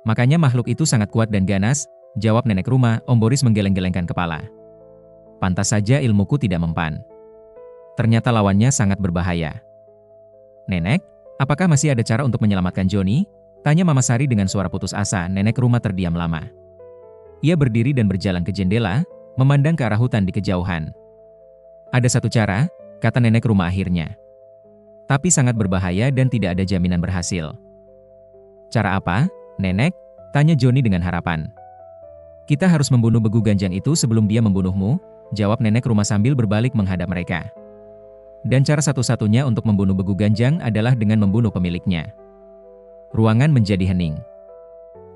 Makanya makhluk itu sangat kuat dan ganas," jawab nenek rumah. Om Boris menggeleng-gelengkan kepala. "Pantas saja ilmuku tidak mempan. Ternyata lawannya sangat berbahaya." "Nenek, apakah masih ada cara untuk menyelamatkan Joni?" tanya Mama Sari dengan suara putus asa. Nenek rumah terdiam lama. Ia berdiri dan berjalan ke jendela, memandang ke arah hutan di kejauhan. "Ada satu cara," kata nenek rumah akhirnya. "Tapi sangat berbahaya dan tidak ada jaminan berhasil." "Cara apa, nenek?" tanya Joni dengan harapan. "Kita harus membunuh begu ganjang itu sebelum dia membunuhmu," jawab nenek rumah sambil berbalik menghadap mereka. "Dan cara satu-satunya untuk membunuh begu ganjang adalah dengan membunuh pemiliknya." Ruangan menjadi hening.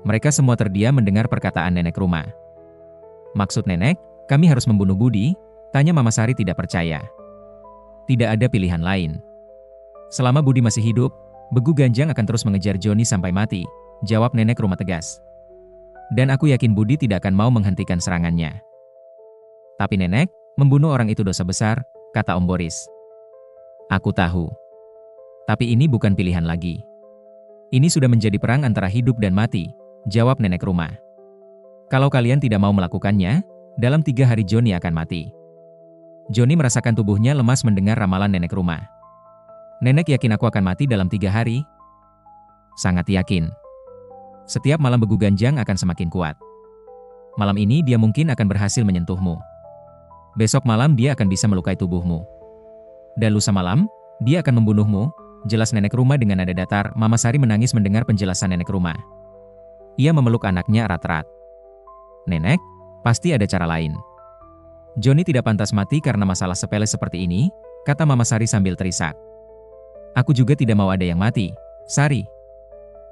Mereka semua terdiam mendengar perkataan nenek rumah. "Maksud nenek, kami harus membunuh Budi?" tanya Mama Sari tidak percaya. "Tidak ada pilihan lain. Selama Budi masih hidup, begu ganjang akan terus mengejar Joni sampai mati," jawab nenek rumah tegas. "Dan aku yakin Budi tidak akan mau menghentikan serangannya." "Tapi nenek, membunuh orang itu dosa besar," kata Om Boris. "Aku tahu. Tapi ini bukan pilihan lagi. Ini sudah menjadi perang antara hidup dan mati," jawab nenek rumah. "Kalau kalian tidak mau melakukannya, dalam 3 hari Joni akan mati." Joni merasakan tubuhnya lemas mendengar ramalan nenek rumah. "Nenek yakin aku akan mati dalam 3 hari?" "Sangat yakin. Setiap malam begu ganjang akan semakin kuat. Malam ini dia mungkin akan berhasil menyentuhmu. Besok malam dia akan bisa melukai tubuhmu. Dan lusa malam, dia akan membunuhmu," jelas nenek rumah dengan nada datar. Mama Sari menangis mendengar penjelasan nenek rumah. Ia memeluk anaknya erat-erat. "Nenek, pasti ada cara lain. Joni tidak pantas mati karena masalah sepele seperti ini," kata Mama Sari sambil terisak. "Aku juga tidak mau ada yang mati, Sari.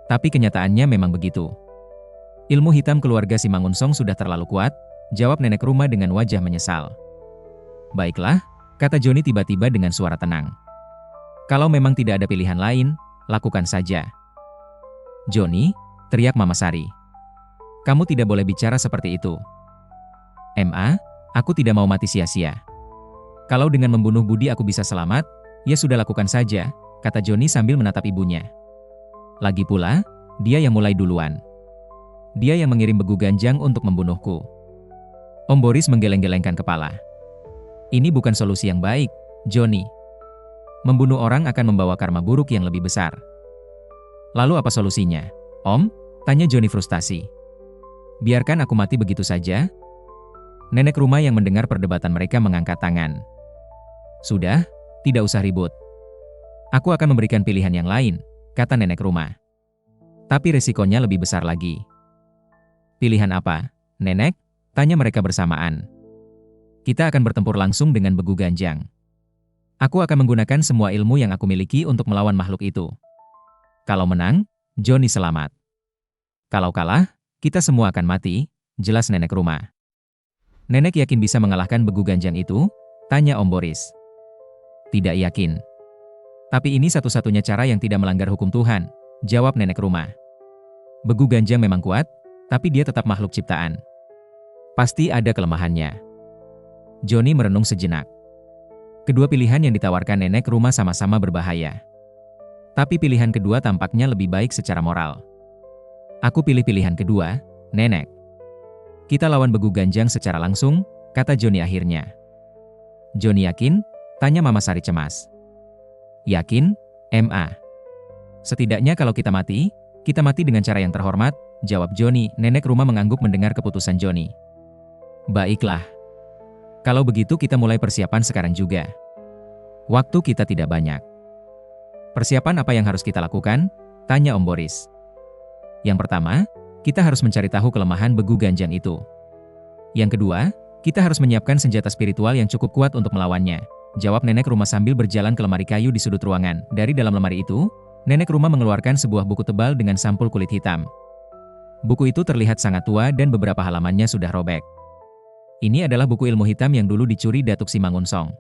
Tapi kenyataannya memang begitu. Ilmu hitam keluarga Simangunsong sudah terlalu kuat," jawab nenek rumah dengan wajah menyesal. Baiklah, kata Joni tiba-tiba dengan suara tenang. Kalau memang tidak ada pilihan lain, lakukan saja. Joni, teriak Mama Sari. Kamu tidak boleh bicara seperti itu. Ma, aku tidak mau mati sia-sia. Kalau dengan membunuh Budi aku bisa selamat, ya sudah lakukan saja, kata Joni sambil menatap ibunya. Lagi pula, dia yang mulai duluan. Dia yang mengirim Begu Ganjang untuk membunuhku. Om Boris menggeleng-gelengkan kepala. Ini bukan solusi yang baik, Joni. Membunuh orang akan membawa karma buruk yang lebih besar. Lalu apa solusinya, Om? Tanya Joni frustasi. Biarkan aku mati begitu saja? Nenek rumah yang mendengar perdebatan mereka mengangkat tangan. Sudah, tidak usah ribut. Aku akan memberikan pilihan yang lain, kata nenek rumah. Tapi resikonya lebih besar lagi. Pilihan apa, Nenek? Tanya mereka bersamaan. Kita akan bertempur langsung dengan Begu Ganjang. Aku akan menggunakan semua ilmu yang aku miliki untuk melawan makhluk itu. Kalau menang, Joni selamat. Kalau kalah, kita semua akan mati, jelas nenek rumah. Nenek yakin bisa mengalahkan Begu Ganjang itu? Tanya Om Boris. Tidak yakin. Tapi ini satu-satunya cara yang tidak melanggar hukum Tuhan, jawab nenek rumah. Begu Ganjang memang kuat, tapi dia tetap makhluk ciptaan. Pasti ada kelemahannya. Joni merenung sejenak. Kedua pilihan yang ditawarkan nenek rumah sama-sama berbahaya. Tapi pilihan kedua tampaknya lebih baik secara moral. Aku pilih pilihan kedua, Nenek. Kita lawan Begu Ganjang secara langsung, kata Joni akhirnya. Joni yakin? Tanya Mama Sari cemas. Yakin, Ma. Setidaknya kalau kita mati dengan cara yang terhormat, jawab Joni. Nenek rumah mengangguk mendengar keputusan Joni. Baiklah. Kalau begitu kita mulai persiapan sekarang juga. Waktu kita tidak banyak. Persiapan apa yang harus kita lakukan? Tanya Om Boris. Yang pertama, kita harus mencari tahu kelemahan Begu Ganjang itu. Yang kedua, kita harus menyiapkan senjata spiritual yang cukup kuat untuk melawannya, jawab nenek rumah sambil berjalan ke lemari kayu di sudut ruangan. Dari dalam lemari itu, nenek rumah mengeluarkan sebuah buku tebal dengan sampul kulit hitam. Buku itu terlihat sangat tua dan beberapa halamannya sudah robek. Ini adalah buku ilmu hitam yang dulu dicuri Datuk Simangunsong.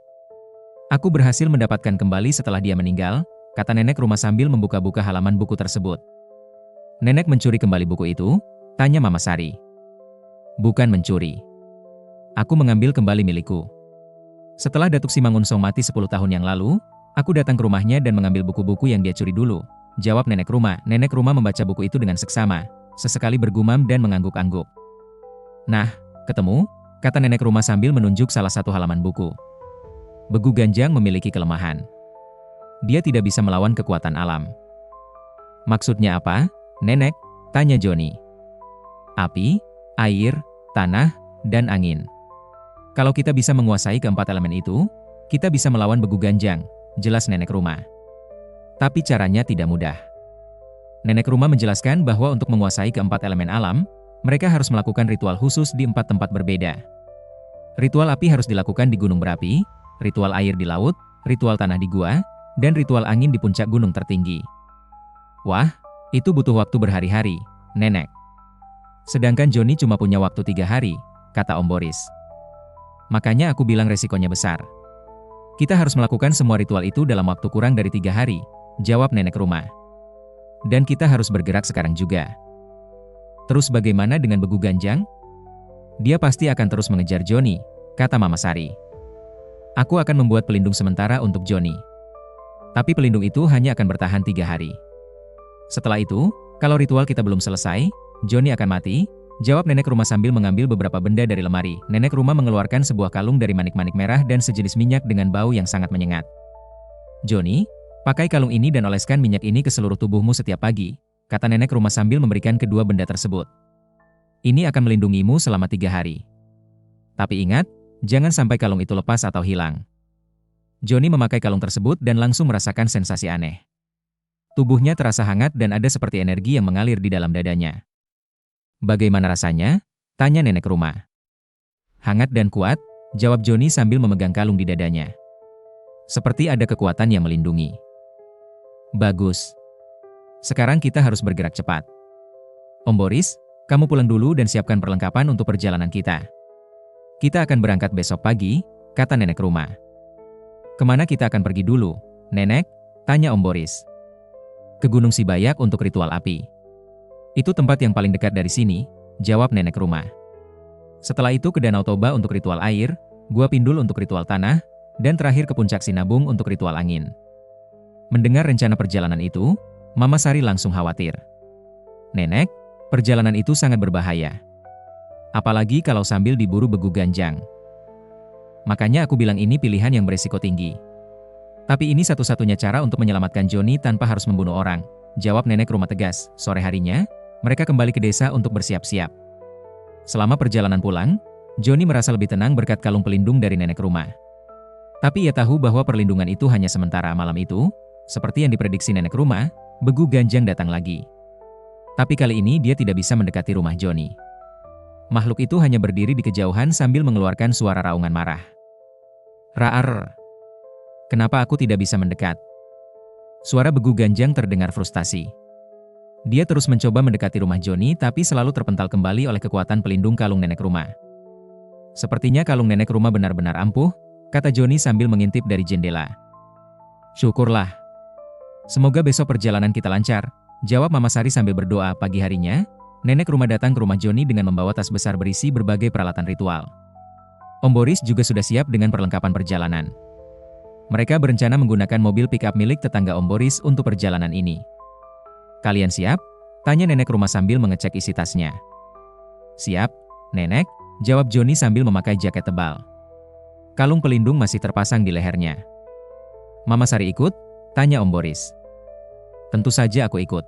Aku berhasil mendapatkan kembali setelah dia meninggal, kata nenek rumah sambil membuka-buka halaman buku tersebut. Nenek mencuri kembali buku itu? Tanya Mama Sari. Bukan mencuri. Aku mengambil kembali milikku. Setelah Datuk Simangunsong mati 10 tahun yang lalu, aku datang ke rumahnya dan mengambil buku-buku yang dia curi dulu, jawab nenek rumah. Nenek rumah membaca buku itu dengan seksama, sesekali bergumam dan mengangguk-angguk. Nah, ketemu? Kata nenek rumah sambil menunjuk salah satu halaman buku. Begu Ganjang memiliki kelemahan. Dia tidak bisa melawan kekuatan alam. Maksudnya apa, Nenek? Tanya Joni. Api, air, tanah, dan angin. Kalau kita bisa menguasai keempat elemen itu, kita bisa melawan Begu Ganjang, jelas nenek rumah. Tapi caranya tidak mudah. Nenek rumah menjelaskan bahwa untuk menguasai keempat elemen alam, mereka harus melakukan ritual khusus di 4 tempat berbeda. Ritual api harus dilakukan di gunung berapi, ritual air di laut, ritual tanah di gua, dan ritual angin di puncak gunung tertinggi. Wah, itu butuh waktu berhari-hari, Nenek. Sedangkan Joni cuma punya waktu 3 hari, kata Om Boris. Makanya aku bilang resikonya besar. Kita harus melakukan semua ritual itu dalam waktu kurang dari 3 hari, jawab nenek rumah. Dan kita harus bergerak sekarang juga. Terus bagaimana dengan Begu Ganjang? Dia pasti akan terus mengejar Joni, kata Mama Sari. Aku akan membuat pelindung sementara untuk Joni. Tapi pelindung itu hanya akan bertahan 3 hari. Setelah itu, kalau ritual kita belum selesai, Joni akan mati, jawab nenek rumah sambil mengambil beberapa benda dari lemari. Nenek rumah mengeluarkan sebuah kalung dari manik-manik merah dan sejenis minyak dengan bau yang sangat menyengat. Joni, pakai kalung ini dan oleskan minyak ini ke seluruh tubuhmu setiap pagi, kata nenek rumah sambil memberikan kedua benda tersebut. Ini akan melindungimu selama 3 hari. Tapi ingat, jangan sampai kalung itu lepas atau hilang. Joni memakai kalung tersebut dan langsung merasakan sensasi aneh. Tubuhnya terasa hangat dan ada seperti energi yang mengalir di dalam dadanya. Bagaimana rasanya? Tanya nenek rumah. Hangat dan kuat, jawab Joni sambil memegang kalung di dadanya. Seperti ada kekuatan yang melindungi. Bagus. Sekarang kita harus bergerak cepat. Om Boris, kamu pulang dulu dan siapkan perlengkapan untuk perjalanan kita. Kita akan berangkat besok pagi, kata nenek rumah. Kemana kita akan pergi dulu, nenek? Tanya Om Boris. Ke Gunung Sibayak untuk ritual api. Itu tempat yang paling dekat dari sini, jawab nenek rumah. Setelah itu ke Danau Toba untuk ritual air, Gua Pindul untuk ritual tanah, dan terakhir ke Puncak Sinabung untuk ritual angin. Mendengar rencana perjalanan itu, Mama Sari langsung khawatir. Nenek, perjalanan itu sangat berbahaya. Apalagi kalau sambil diburu Begu Ganjang. Makanya aku bilang ini pilihan yang berisiko tinggi. Tapi ini satu-satunya cara untuk menyelamatkan Joni tanpa harus membunuh orang, jawab nenek rumah tegas. Sore harinya, mereka kembali ke desa untuk bersiap-siap. Selama perjalanan pulang, Joni merasa lebih tenang berkat kalung pelindung dari nenek rumah. Tapi ia tahu bahwa perlindungan itu hanya sementara. Malam itu, seperti yang diprediksi nenek rumah, Begu Ganjang datang lagi. Tapi kali ini dia tidak bisa mendekati rumah Joni. Makhluk itu hanya berdiri di kejauhan sambil mengeluarkan suara raungan marah. Raar. Kenapa aku tidak bisa mendekat? Suara Begu Ganjang terdengar frustasi. Dia terus mencoba mendekati rumah Joni tapi selalu terpental kembali oleh kekuatan pelindung kalung nenek rumah. Sepertinya kalung nenek rumah benar-benar ampuh, kata Joni sambil mengintip dari jendela. Syukurlah. Semoga besok perjalanan kita lancar, jawab Mama Sari sambil berdoa. Pagi harinya, nenek rumah datang ke rumah Joni dengan membawa tas besar berisi berbagai peralatan ritual. Om Boris juga sudah siap dengan perlengkapan perjalanan. Mereka berencana menggunakan mobil pick-up milik tetangga Om Boris untuk perjalanan ini. Kalian siap? Tanya nenek rumah sambil mengecek isi tasnya. Siap, nenek, jawab Joni sambil memakai jaket tebal. Kalung pelindung masih terpasang di lehernya. Mama Sari ikut? Tanya Om Boris. Tentu saja aku ikut.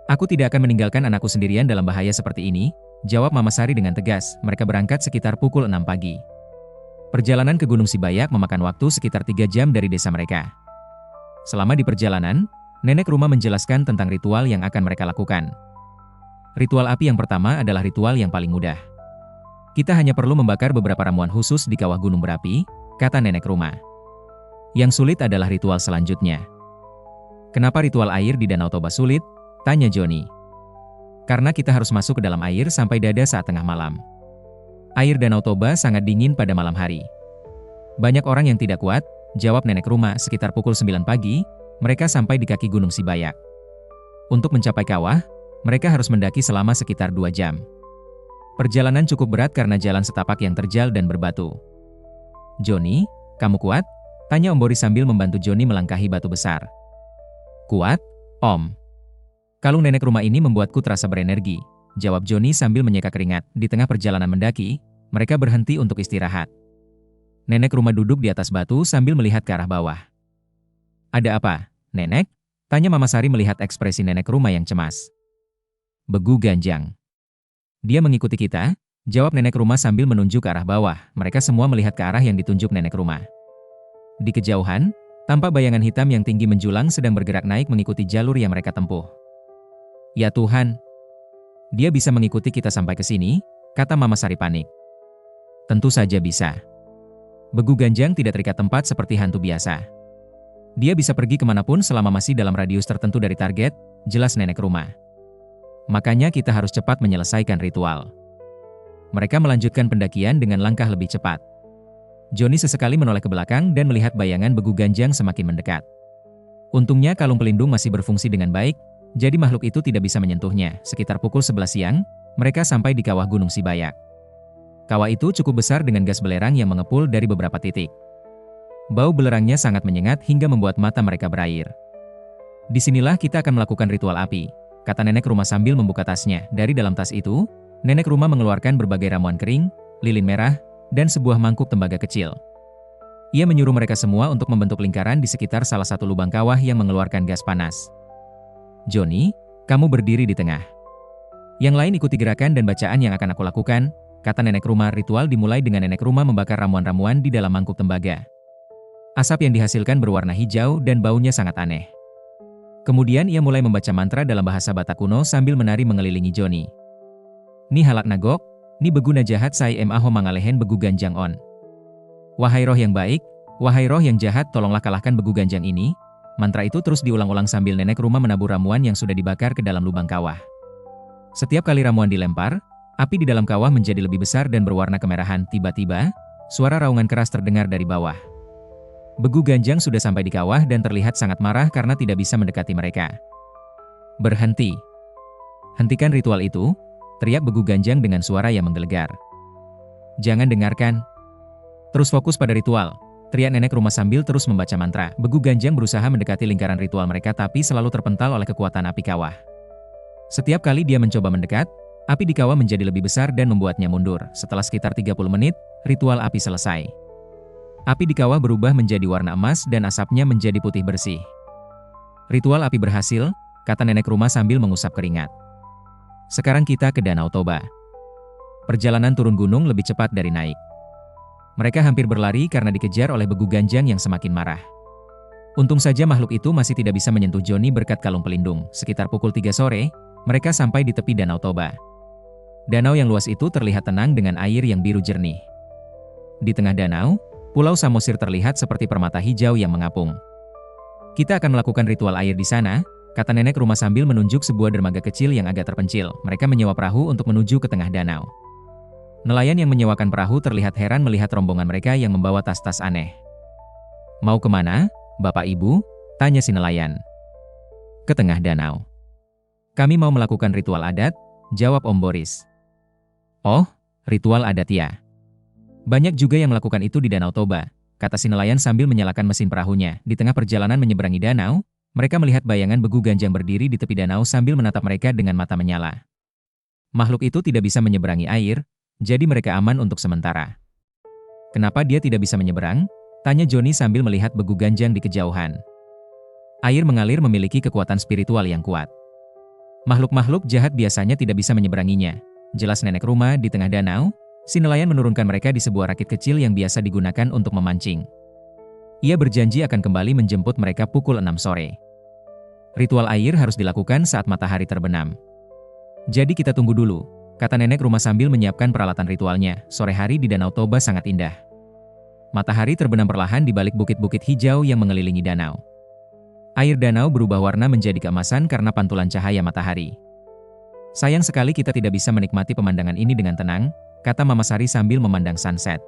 Aku tidak akan meninggalkan anakku sendirian dalam bahaya seperti ini, jawab Mama Sari dengan tegas. Mereka berangkat sekitar pukul 6 pagi. Perjalanan ke Gunung Sibayak memakan waktu sekitar 3 jam dari desa mereka. Selama di perjalanan, nenek rumah menjelaskan tentang ritual yang akan mereka lakukan. Ritual api yang pertama adalah ritual yang paling mudah. Kita hanya perlu membakar beberapa ramuan khusus di kawah gunung berapi, kata nenek rumah. Yang sulit adalah ritual selanjutnya. Kenapa ritual air di Danau Toba sulit? Tanya Joni. Karena kita harus masuk ke dalam air sampai dada saat tengah malam. Air Danau Toba sangat dingin pada malam hari. Banyak orang yang tidak kuat, jawab nenek rumah. Sekitar pukul 9 pagi, mereka sampai di kaki Gunung Sibayak. Untuk mencapai kawah, mereka harus mendaki selama sekitar 2 jam. Perjalanan cukup berat karena jalan setapak yang terjal dan berbatu. Joni, kamu kuat? Tanya Om Boris sambil membantu Joni melangkahi batu besar. Kuat, Om. Kalung nenek rumah ini membuatku terasa berenergi, jawab Joni sambil menyeka keringat. Di tengah perjalanan mendaki, mereka berhenti untuk istirahat. Nenek rumah duduk di atas batu sambil melihat ke arah bawah. Ada apa, nenek? Tanya Mama Sari melihat ekspresi nenek rumah yang cemas. Begu Ganjang. Dia mengikuti kita, jawab nenek rumah sambil menunjuk ke arah bawah. Mereka semua melihat ke arah yang ditunjuk nenek rumah. Di kejauhan, tampak bayangan hitam yang tinggi menjulang sedang bergerak naik mengikuti jalur yang mereka tempuh. Ya Tuhan, dia bisa mengikuti kita sampai ke sini, kata Mama Sari panik. Tentu saja bisa. Begu Ganjang tidak terikat tempat seperti hantu biasa. Dia bisa pergi kemanapun selama masih dalam radius tertentu dari target, jelas nenek rumah. Makanya kita harus cepat menyelesaikan ritual. Mereka melanjutkan pendakian dengan langkah lebih cepat. Joni sesekali menoleh ke belakang dan melihat bayangan Begu Ganjang semakin mendekat. Untungnya kalung pelindung masih berfungsi dengan baik, jadi makhluk itu tidak bisa menyentuhnya. Sekitar pukul 11 siang, mereka sampai di kawah Gunung Sibayak. Kawah itu cukup besar dengan gas belerang yang mengepul dari beberapa titik. Bau belerangnya sangat menyengat hingga membuat mata mereka berair. Disinilah kita akan melakukan ritual api, kata nenek rumah sambil membuka tasnya. Dari dalam tas itu, nenek rumah mengeluarkan berbagai ramuan kering, lilin merah, dan sebuah mangkuk tembaga kecil. Ia menyuruh mereka semua untuk membentuk lingkaran di sekitar salah satu lubang kawah yang mengeluarkan gas panas. Joni, kamu berdiri di tengah. Yang lain ikuti gerakan dan bacaan yang akan aku lakukan, kata nenek rumah. Ritual dimulai dengan nenek rumah membakar ramuan-ramuan di dalam mangkuk tembaga. Asap yang dihasilkan berwarna hijau dan baunya sangat aneh. Kemudian ia mulai membaca mantra dalam bahasa Batak kuno sambil menari mengelilingi Joni. Ni halak nagok, ni beguna jahat sai maho mangalehen Begu Ganjang on. Wahai roh yang baik, wahai roh yang jahat, tolonglah kalahkan Begu Ganjang ini. Mantra itu terus diulang-ulang sambil nenek rumah menabur ramuan yang sudah dibakar ke dalam lubang kawah. Setiap kali ramuan dilempar, api di dalam kawah menjadi lebih besar dan berwarna kemerahan. Tiba-tiba, Suara raungan keras terdengar dari bawah. Begu Ganjang sudah sampai di kawah dan terlihat sangat marah karena tidak bisa mendekati mereka. "Berhenti! Hentikan ritual itu!" teriak Begu Ganjang dengan suara yang menggelegar. "Jangan dengarkan. Terus fokus pada ritual," teriak nenek rumah sambil terus membaca mantra. Begu Ganjang berusaha mendekati lingkaran ritual mereka tapi selalu terpental oleh kekuatan api kawah. Setiap kali dia mencoba mendekat, api di kawah menjadi lebih besar dan membuatnya mundur. Setelah sekitar 30 menit, ritual api selesai. Api di kawah berubah menjadi warna emas dan asapnya menjadi putih bersih. "Ritual api berhasil," kata nenek rumah sambil mengusap keringat. "Sekarang kita ke Danau Toba." Perjalanan turun gunung lebih cepat dari naik. Mereka hampir berlari karena dikejar oleh Begu Ganjang yang semakin marah. Untung saja makhluk itu masih tidak bisa menyentuh Joni berkat kalung pelindung. Sekitar pukul 3 sore, mereka sampai di tepi Danau Toba. Danau yang luas itu terlihat tenang dengan air yang biru jernih. Di tengah danau, Pulau Samosir terlihat seperti permata hijau yang mengapung. "Kita akan melakukan ritual air di sana," kata nenek rumah sambil menunjuk sebuah dermaga kecil yang agak terpencil. Mereka menyewa perahu untuk menuju ke tengah danau. Nelayan yang menyewakan perahu terlihat heran melihat rombongan mereka yang membawa tas-tas aneh. "Mau kemana, Bapak Ibu?" tanya si nelayan. "Ke tengah danau. Kami mau melakukan ritual adat," jawab Om Boris. "Oh, ritual adat ya. Banyak juga yang melakukan itu di Danau Toba," kata si nelayan sambil menyalakan mesin perahunya. Di tengah perjalanan menyeberangi danau, mereka melihat bayangan Begu Ganjang berdiri di tepi danau sambil menatap mereka dengan mata menyala. Makhluk itu tidak bisa menyeberangi air, jadi mereka aman untuk sementara. "Kenapa dia tidak bisa menyeberang?" tanya Joni sambil melihat Begu Ganjang di kejauhan. Air mengalir memiliki kekuatan spiritual yang kuat. Makhluk-makhluk jahat biasanya tidak bisa menyeberanginya. Jelas nenek rumah di tengah danau, si nelayan menurunkan mereka di sebuah rakit kecil yang biasa digunakan untuk memancing. Ia berjanji akan kembali menjemput mereka pukul 6 sore. "Ritual air harus dilakukan saat matahari terbenam. Jadi kita tunggu dulu," kata nenek rumah sambil menyiapkan peralatan ritualnya. Sore hari di Danau Toba sangat indah. Matahari terbenam perlahan di balik bukit-bukit hijau yang mengelilingi danau. Air danau berubah warna menjadi keemasan karena pantulan cahaya matahari. "Sayang sekali kita tidak bisa menikmati pemandangan ini dengan tenang," kata Mama Sari sambil memandang sunset.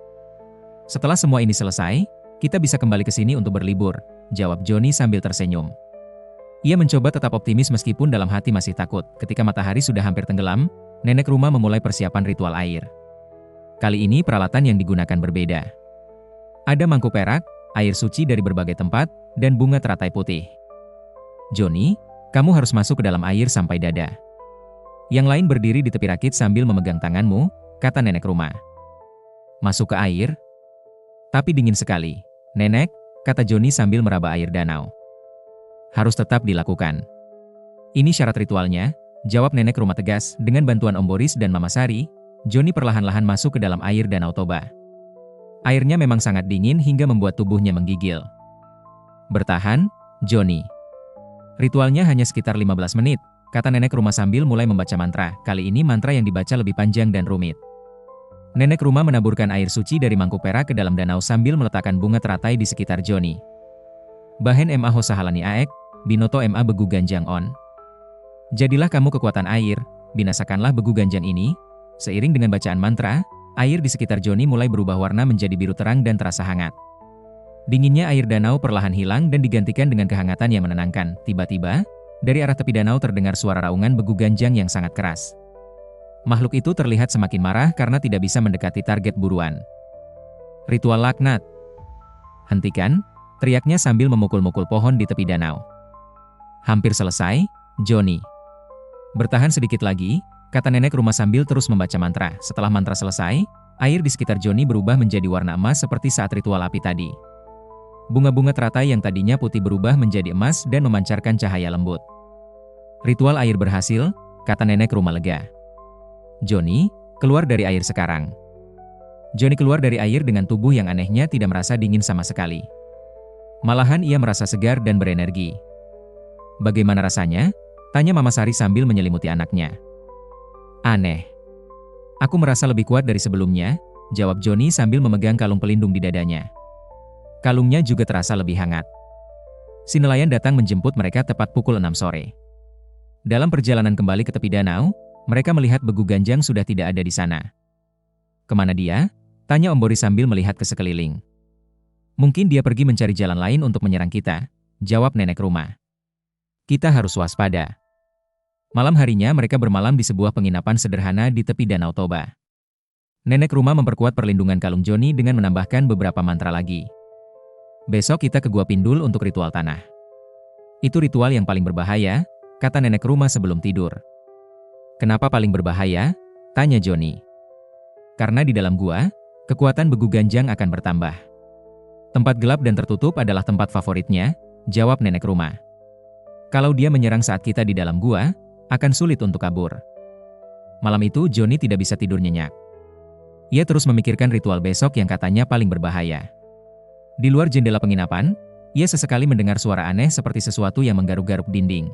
"Setelah semua ini selesai, kita bisa kembali ke sini untuk berlibur," jawab Joni sambil tersenyum. Ia mencoba tetap optimis meskipun dalam hati masih takut. Ketika matahari sudah hampir tenggelam, nenek rumah memulai persiapan ritual air. Kali ini peralatan yang digunakan berbeda. Ada mangkuk perak, air suci dari berbagai tempat, dan bunga teratai putih. "Joni, kamu harus masuk ke dalam air sampai dada." Yang lain berdiri di tepi rakit sambil memegang tanganmu, kata nenek rumah. "Masuk ke air? Tapi dingin sekali, nenek," kata Joni sambil meraba air danau. "Harus tetap dilakukan. Ini syarat ritualnya," jawab nenek rumah tegas. Dengan bantuan Om Boris dan Mama Sari, Joni perlahan-lahan masuk ke dalam air Danau Toba. Airnya memang sangat dingin hingga membuat tubuhnya menggigil. "Bertahan, Joni. Ritualnya hanya sekitar 15 menit, kata nenek rumah sambil mulai membaca mantra. Kali ini mantra yang dibaca lebih panjang dan rumit. Nenek rumah menaburkan air suci dari mangkuk perak ke dalam danau sambil meletakkan bunga teratai di sekitar Joni. "Bahen Ma Hosahalani Aek, Binoto Ma Begu Ganjang On. Jadilah kamu kekuatan air, binasakanlah Begu Ganjang ini." Seiring dengan bacaan mantra, air di sekitar Joni mulai berubah warna menjadi biru terang dan terasa hangat. Dinginnya air danau perlahan hilang dan digantikan dengan kehangatan yang menenangkan. Tiba-tiba, dari arah tepi danau terdengar suara raungan Begu Ganjang yang sangat keras. Makhluk itu terlihat semakin marah karena tidak bisa mendekati target buruan. "Ritual laknat. Hentikan," teriaknya sambil memukul-mukul pohon di tepi danau. "Hampir selesai, Joni. Bertahan sedikit lagi," kata nenek rumah sambil terus membaca mantra. Setelah mantra selesai, air di sekitar Joni berubah menjadi warna emas seperti saat ritual api tadi. Bunga-bunga teratai yang tadinya putih berubah menjadi emas dan memancarkan cahaya lembut. "Ritual air berhasil," kata nenek rumah lega. "Joni, keluar dari air sekarang." Joni keluar dari air dengan tubuh yang anehnya tidak merasa dingin sama sekali. Malahan ia merasa segar dan berenergi. "Bagaimana rasanya?" tanya Mama Sari sambil menyelimuti anaknya. "Aneh. Aku merasa lebih kuat dari sebelumnya," jawab Joni sambil memegang kalung pelindung di dadanya. Kalungnya juga terasa lebih hangat. Si nelayan datang menjemput mereka tepat pukul 6 sore. Dalam perjalanan kembali ke tepi danau, mereka melihat Begu Ganjang sudah tidak ada di sana. "Kemana dia?" Tanya Om Boris sambil melihat ke sekeliling. Mungkin dia pergi mencari jalan lain untuk menyerang kita, jawab nenek rumah. Kita harus waspada. Malam harinya mereka bermalam di sebuah penginapan sederhana di tepi Danau Toba. Nenek rumah memperkuat perlindungan kalung Joni dengan menambahkan beberapa mantra lagi. Besok kita ke Gua Pindul untuk ritual tanah. Itu ritual yang paling berbahaya, kata nenek rumah sebelum tidur. Kenapa paling berbahaya? Tanya Joni. Karena di dalam gua, kekuatan begu ganjang akan bertambah. Tempat gelap dan tertutup adalah tempat favoritnya, jawab nenek rumah. Kalau dia menyerang saat kita di dalam gua, akan sulit untuk kabur. Malam itu Joni tidak bisa tidur nyenyak. Ia terus memikirkan ritual besok yang katanya paling berbahaya. Di luar jendela penginapan, ia sesekali mendengar suara aneh seperti sesuatu yang menggaruk-garuk dinding.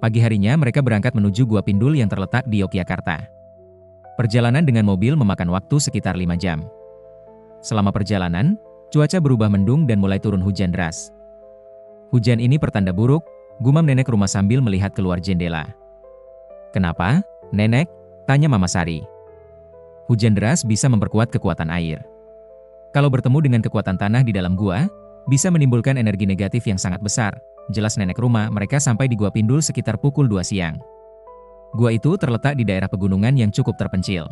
Pagi harinya mereka berangkat menuju Gua Pindul yang terletak di Yogyakarta. Perjalanan dengan mobil memakan waktu sekitar 5 jam. Selama perjalanan, cuaca berubah mendung dan mulai turun hujan deras. Hujan ini pertanda buruk, gumam nenek rumah sambil melihat keluar jendela. Kenapa, nenek? Tanya Mama Sari. Hujan deras bisa memperkuat kekuatan air. Kalau bertemu dengan kekuatan tanah di dalam gua, bisa menimbulkan energi negatif yang sangat besar. Jelas nenek rumah mereka sampai di Gua Pindul sekitar pukul 2 siang. Gua itu terletak di daerah pegunungan yang cukup terpencil.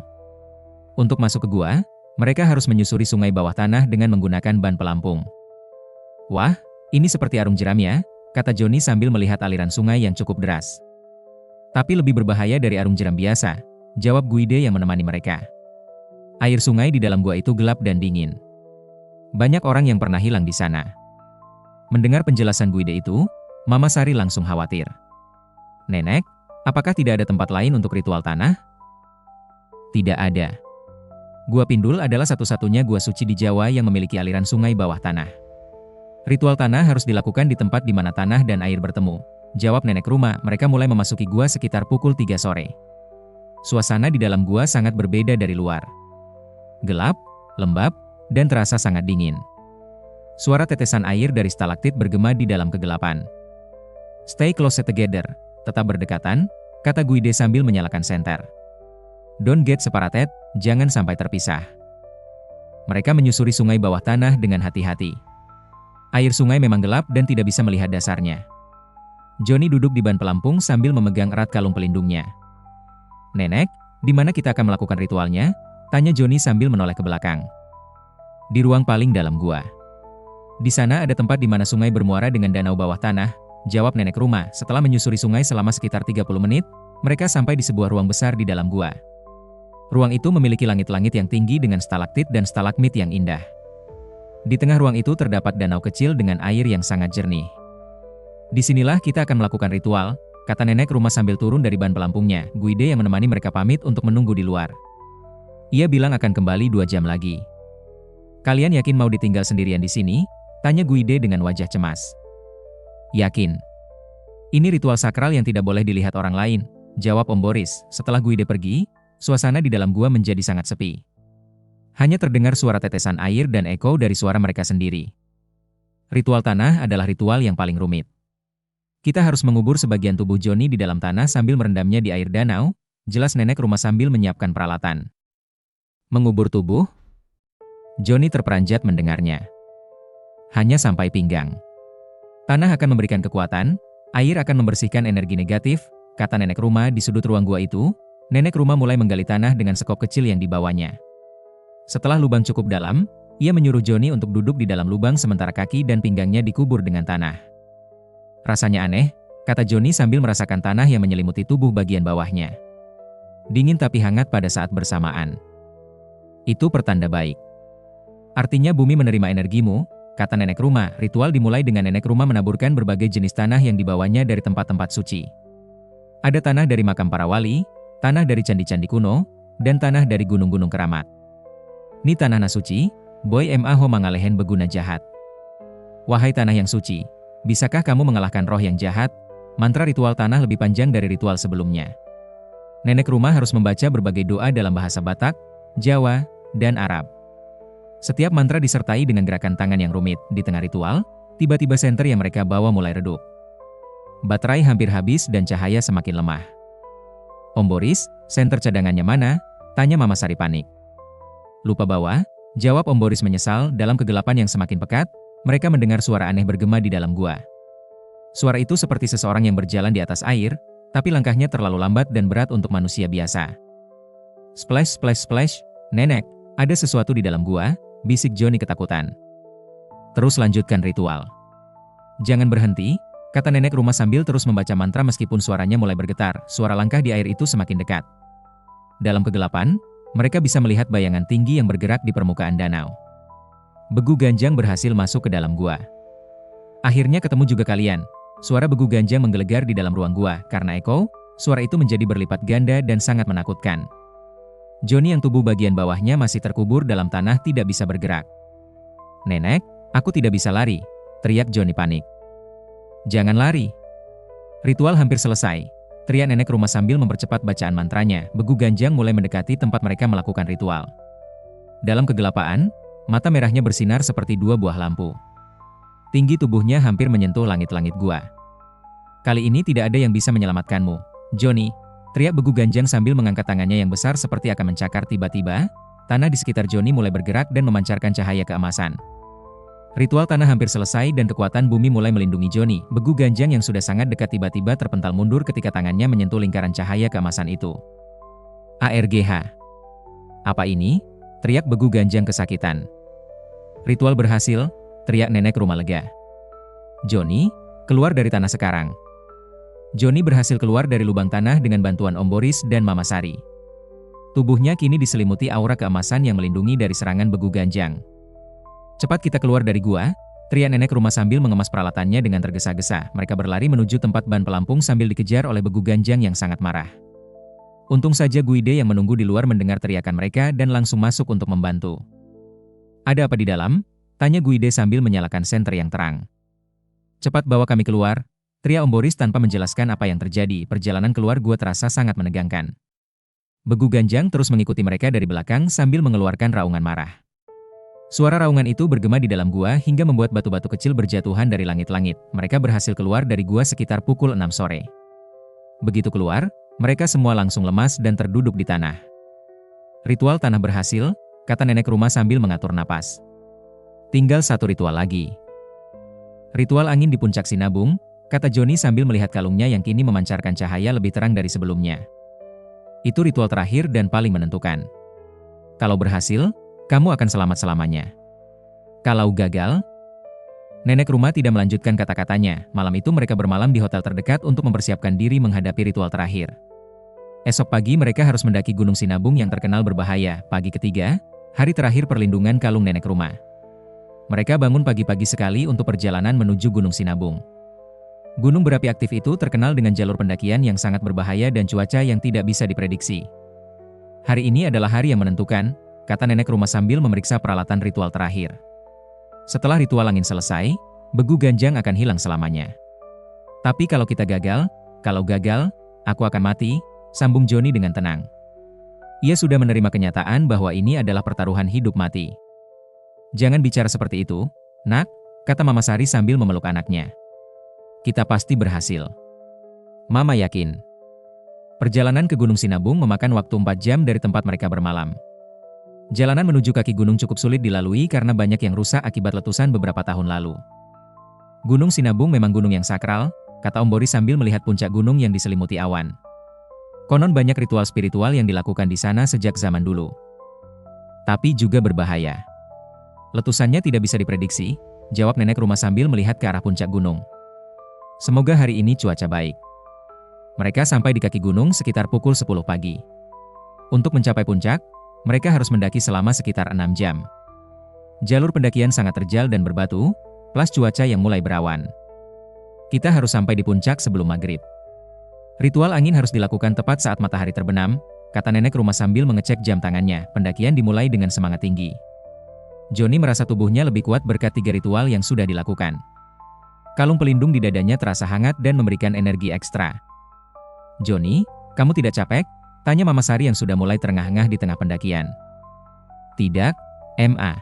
Untuk masuk ke gua, mereka harus menyusuri sungai bawah tanah dengan menggunakan ban pelampung. Wah, ini seperti arung jeram ya, kata Joni sambil melihat aliran sungai yang cukup deras. Tapi lebih berbahaya dari arung jeram biasa, jawab Guide yang menemani mereka. Air sungai di dalam gua itu gelap dan dingin. Banyak orang yang pernah hilang di sana. Mendengar penjelasan Guide itu, Mama Sari langsung khawatir. Nenek, apakah tidak ada tempat lain untuk ritual tanah? Tidak ada. Gua Pindul adalah satu-satunya gua suci di Jawa yang memiliki aliran sungai bawah tanah. Ritual tanah harus dilakukan di tempat di mana tanah dan air bertemu, jawab nenek rumah. Mereka mulai memasuki gua sekitar pukul 3 sore. Suasana di dalam gua sangat berbeda dari luar. Gelap, lembab, dan terasa sangat dingin. Suara tetesan air dari stalaktit bergema di dalam kegelapan. Stay close together, tetap berdekatan, kata Guide sambil menyalakan senter. Don't get separated, jangan sampai terpisah. Mereka menyusuri sungai bawah tanah dengan hati-hati. Air sungai memang gelap dan tidak bisa melihat dasarnya. Joni duduk di ban pelampung sambil memegang erat kalung pelindungnya. Nenek, di mana kita akan melakukan ritualnya? Tanya Joni sambil menoleh ke belakang. Di ruang paling dalam gua. Di sana ada tempat di mana sungai bermuara dengan danau bawah tanah, jawab nenek rumah. Setelah menyusuri sungai selama sekitar 30 menit, mereka sampai di sebuah ruang besar di dalam gua. Ruang itu memiliki langit-langit yang tinggi dengan stalaktit dan stalagmit yang indah. Di tengah ruang itu terdapat danau kecil dengan air yang sangat jernih. Disinilah kita akan melakukan ritual, kata nenek rumah sambil turun dari ban pelampungnya. Guide yang menemani mereka pamit untuk menunggu di luar. Ia bilang akan kembali 2 jam lagi. Kalian yakin mau ditinggal sendirian di sini? Tanya Guide dengan wajah cemas. Yakin. Ini ritual sakral yang tidak boleh dilihat orang lain, jawab Om Boris. Setelah Guide pergi, suasana di dalam gua menjadi sangat sepi. Hanya terdengar suara tetesan air dan eko dari suara mereka sendiri. Ritual tanah adalah ritual yang paling rumit. Kita harus mengubur sebagian tubuh Joni di dalam tanah sambil merendamnya di air danau, jelas nenek rumah sambil menyiapkan peralatan. Mengubur tubuh? Joni terperanjat mendengarnya. Hanya sampai pinggang. Tanah akan memberikan kekuatan, air akan membersihkan energi negatif, kata nenek rumah. Di sudut ruang gua itu, nenek rumah mulai menggali tanah dengan sekop kecil yang dibawanya. Setelah lubang cukup dalam, ia menyuruh Joni untuk duduk di dalam lubang sementara kaki dan pinggangnya dikubur dengan tanah. Rasanya aneh, kata Joni sambil merasakan tanah yang menyelimuti tubuh bagian bawahnya. Dingin tapi hangat pada saat bersamaan. Itu pertanda baik. Artinya bumi menerima energimu, kata nenek rumah. Ritual dimulai dengan nenek rumah menaburkan berbagai jenis tanah yang dibawanya dari tempat-tempat suci. Ada tanah dari makam para wali, tanah dari candi-candi kuno, dan tanah dari gunung-gunung keramat. Ni tanah na suci, boy maho mangalehen beguna jahat. Wahai tanah yang suci, bisakah kamu mengalahkan roh yang jahat? Mantra ritual tanah lebih panjang dari ritual sebelumnya. Nenek rumah harus membaca berbagai doa dalam bahasa Batak, Jawa, dan Arab. Setiap mantra disertai dengan gerakan tangan yang rumit. Di tengah ritual, tiba-tiba senter yang mereka bawa mulai redup. Baterai hampir habis dan cahaya semakin lemah. Om Boris, senter cadangannya mana? Tanya Mama Sari panik. Lupa bawa? Jawab Om Boris menyesal. Dalam kegelapan yang semakin pekat, mereka mendengar suara aneh bergema di dalam gua. Suara itu seperti seseorang yang berjalan di atas air, tapi langkahnya terlalu lambat dan berat untuk manusia biasa. Splash, splash, splash. Nenek, ada sesuatu di dalam gua, bisik Johnny ketakutan. Terus lanjutkan ritual. Jangan berhenti, kata nenek rumah sambil terus membaca mantra meskipun suaranya mulai bergetar. Suara langkah di air itu semakin dekat. Dalam kegelapan, mereka bisa melihat bayangan tinggi yang bergerak di permukaan danau. Begu Ganjang berhasil masuk ke dalam gua. Akhirnya ketemu juga kalian. Suara Begu Ganjang menggelegar di dalam ruang gua. Karena Eko, suara itu menjadi berlipat ganda dan sangat menakutkan. Johnny yang tubuh bagian bawahnya masih terkubur dalam tanah tidak bisa bergerak. Nenek, aku tidak bisa lari, teriak Johnny panik. Jangan lari. Ritual hampir selesai, teriak nenek rumah sambil mempercepat bacaan mantranya. Begu Ganjang mulai mendekati tempat mereka melakukan ritual. Dalam kegelapan, mata merahnya bersinar seperti dua buah lampu. Tinggi tubuhnya hampir menyentuh langit-langit gua. Kali ini tidak ada yang bisa menyelamatkanmu, Johnny, teriak Begu Ganjang sambil mengangkat tangannya yang besar seperti akan mencakar. Tiba-tiba, tanah di sekitar Johnny mulai bergerak dan memancarkan cahaya keemasan. Ritual tanah hampir selesai dan kekuatan bumi mulai melindungi Johnny. Begu Ganjang yang sudah sangat dekat tiba-tiba terpental mundur ketika tangannya menyentuh lingkaran cahaya keemasan itu. ARGH. Apa ini? Teriak Begu Ganjang kesakitan. Ritual berhasil, teriak nenek rumah lega. Johnny, keluar dari tanah sekarang. Johnny berhasil keluar dari lubang tanah dengan bantuan Om Boris dan Mama Sari. Tubuhnya kini diselimuti aura keemasan yang melindungi dari serangan Begu Ganjang. Cepat kita keluar dari gua, teriak nenek rumah sambil mengemas peralatannya dengan tergesa-gesa. Mereka berlari menuju tempat ban pelampung sambil dikejar oleh Begu Ganjang yang sangat marah. Untung saja Guide yang menunggu di luar mendengar teriakan mereka dan langsung masuk untuk membantu. Ada apa di dalam? Tanya Guide sambil menyalakan senter yang terang. Cepat bawa kami keluar, teriak Om Boris tanpa menjelaskan apa yang terjadi. Perjalanan keluar gua terasa sangat menegangkan. Begu Ganjang terus mengikuti mereka dari belakang sambil mengeluarkan raungan marah. Suara raungan itu bergema di dalam gua hingga membuat batu-batu kecil berjatuhan dari langit-langit. Mereka berhasil keluar dari gua sekitar pukul 6 sore. Begitu keluar, mereka semua langsung lemas dan terduduk di tanah. Ritual tanah berhasil, kata nenek rumah sambil mengatur napas. Tinggal satu ritual lagi. Ritual angin di puncak Sinabung, kata Johnny sambil melihat kalungnya yang kini memancarkan cahaya lebih terang dari sebelumnya. Itu ritual terakhir dan paling menentukan. Kalau berhasil, kamu akan selamat selamanya. Kalau gagal, nenek rumah tidak melanjutkan kata-katanya. Malam itu mereka bermalam di hotel terdekat untuk mempersiapkan diri menghadapi ritual terakhir. Esok pagi mereka harus mendaki Gunung Sinabung yang terkenal berbahaya. Pagi ketiga, hari terakhir perlindungan kalung nenek rumah. Mereka bangun pagi-pagi sekali untuk perjalanan menuju Gunung Sinabung. Gunung berapi aktif itu terkenal dengan jalur pendakian yang sangat berbahaya dan cuaca yang tidak bisa diprediksi. Hari ini adalah hari yang menentukan, kata nenek rumah sambil memeriksa peralatan ritual terakhir. Setelah ritual angin selesai, Begu Ganjang akan hilang selamanya. Tapi kalau kita gagal, aku akan mati, sambung Johnny dengan tenang. Ia sudah menerima kenyataan bahwa ini adalah pertaruhan hidup mati. Jangan bicara seperti itu, nak, kata Mama Sari sambil memeluk anaknya. Kita pasti berhasil. Mama yakin. Perjalanan ke Gunung Sinabung memakan waktu 4 jam dari tempat mereka bermalam. Jalanan menuju kaki gunung cukup sulit dilalui karena banyak yang rusak akibat letusan beberapa tahun lalu. Gunung Sinabung memang gunung yang sakral, kata Om Boris sambil melihat puncak gunung yang diselimuti awan. Konon banyak ritual spiritual yang dilakukan di sana sejak zaman dulu. Tapi juga berbahaya. Letusannya tidak bisa diprediksi, jawab nenek rumah sambil melihat ke arah puncak gunung. Semoga hari ini cuaca baik. Mereka sampai di kaki gunung sekitar pukul 10 pagi. Untuk mencapai puncak, mereka harus mendaki selama sekitar 6 jam. Jalur pendakian sangat terjal dan berbatu, plus cuaca yang mulai berawan. Kita harus sampai di puncak sebelum maghrib. Ritual angin harus dilakukan tepat saat matahari terbenam, kata nenek rumah sambil mengecek jam tangannya. Pendakian dimulai dengan semangat tinggi. Johnny merasa tubuhnya lebih kuat berkat 3 ritual yang sudah dilakukan. Kalung pelindung di dadanya terasa hangat dan memberikan energi ekstra. Johnny, kamu tidak capek? Tanya Mama Sari yang sudah mulai terengah-engah di tengah pendakian. Tidak, Ma.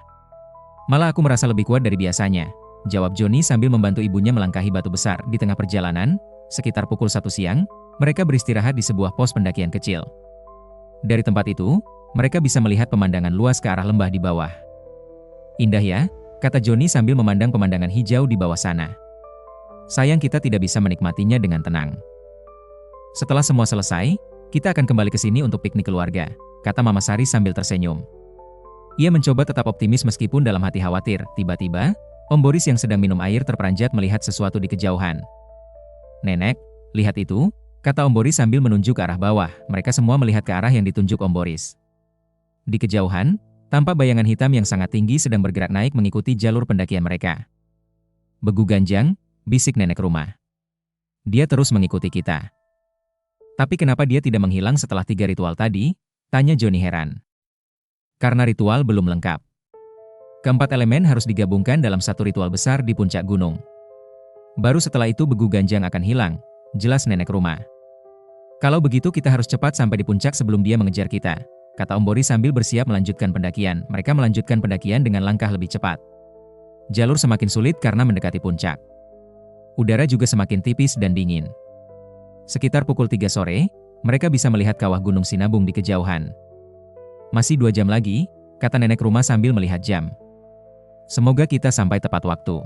Malah aku merasa lebih kuat dari biasanya, jawab Johnny sambil membantu ibunya melangkahi batu besar. Di tengah perjalanan, sekitar pukul 1 siang, mereka beristirahat di sebuah pos pendakian kecil. Dari tempat itu, mereka bisa melihat pemandangan luas ke arah lembah di bawah. Indah ya, kata Johnny sambil memandang pemandangan hijau di bawah sana. Sayang kita tidak bisa menikmatinya dengan tenang. Setelah semua selesai, kita akan kembali ke sini untuk piknik keluarga, kata Mama Sari sambil tersenyum. Ia mencoba tetap optimis meskipun dalam hati khawatir. Tiba-tiba, Om Boris yang sedang minum air terperanjat melihat sesuatu di kejauhan. Nenek, lihat itu, kata Om Boris sambil menunjuk ke arah bawah. Mereka semua melihat ke arah yang ditunjuk Om Boris. Di kejauhan, tampak bayangan hitam yang sangat tinggi sedang bergerak naik mengikuti jalur pendakian mereka. Begu Ganjang, bisik nenek rumah. Dia terus mengikuti kita. Tapi kenapa dia tidak menghilang setelah 3 ritual tadi? Tanya Johnny heran. Karena ritual belum lengkap. Keempat elemen harus digabungkan dalam satu ritual besar di puncak gunung. Baru setelah itu Begu Ganjang akan hilang, jelas nenek rumah. Kalau begitu kita harus cepat sampai di puncak sebelum dia mengejar kita, kata Om Boris sambil bersiap melanjutkan pendakian. Mereka melanjutkan pendakian dengan langkah lebih cepat. Jalur semakin sulit karena mendekati puncak. Udara juga semakin tipis dan dingin. Sekitar pukul 3 sore, mereka bisa melihat kawah Gunung Sinabung di kejauhan. Masih 2 jam lagi, kata nenek rumah sambil melihat jam. Semoga kita sampai tepat waktu.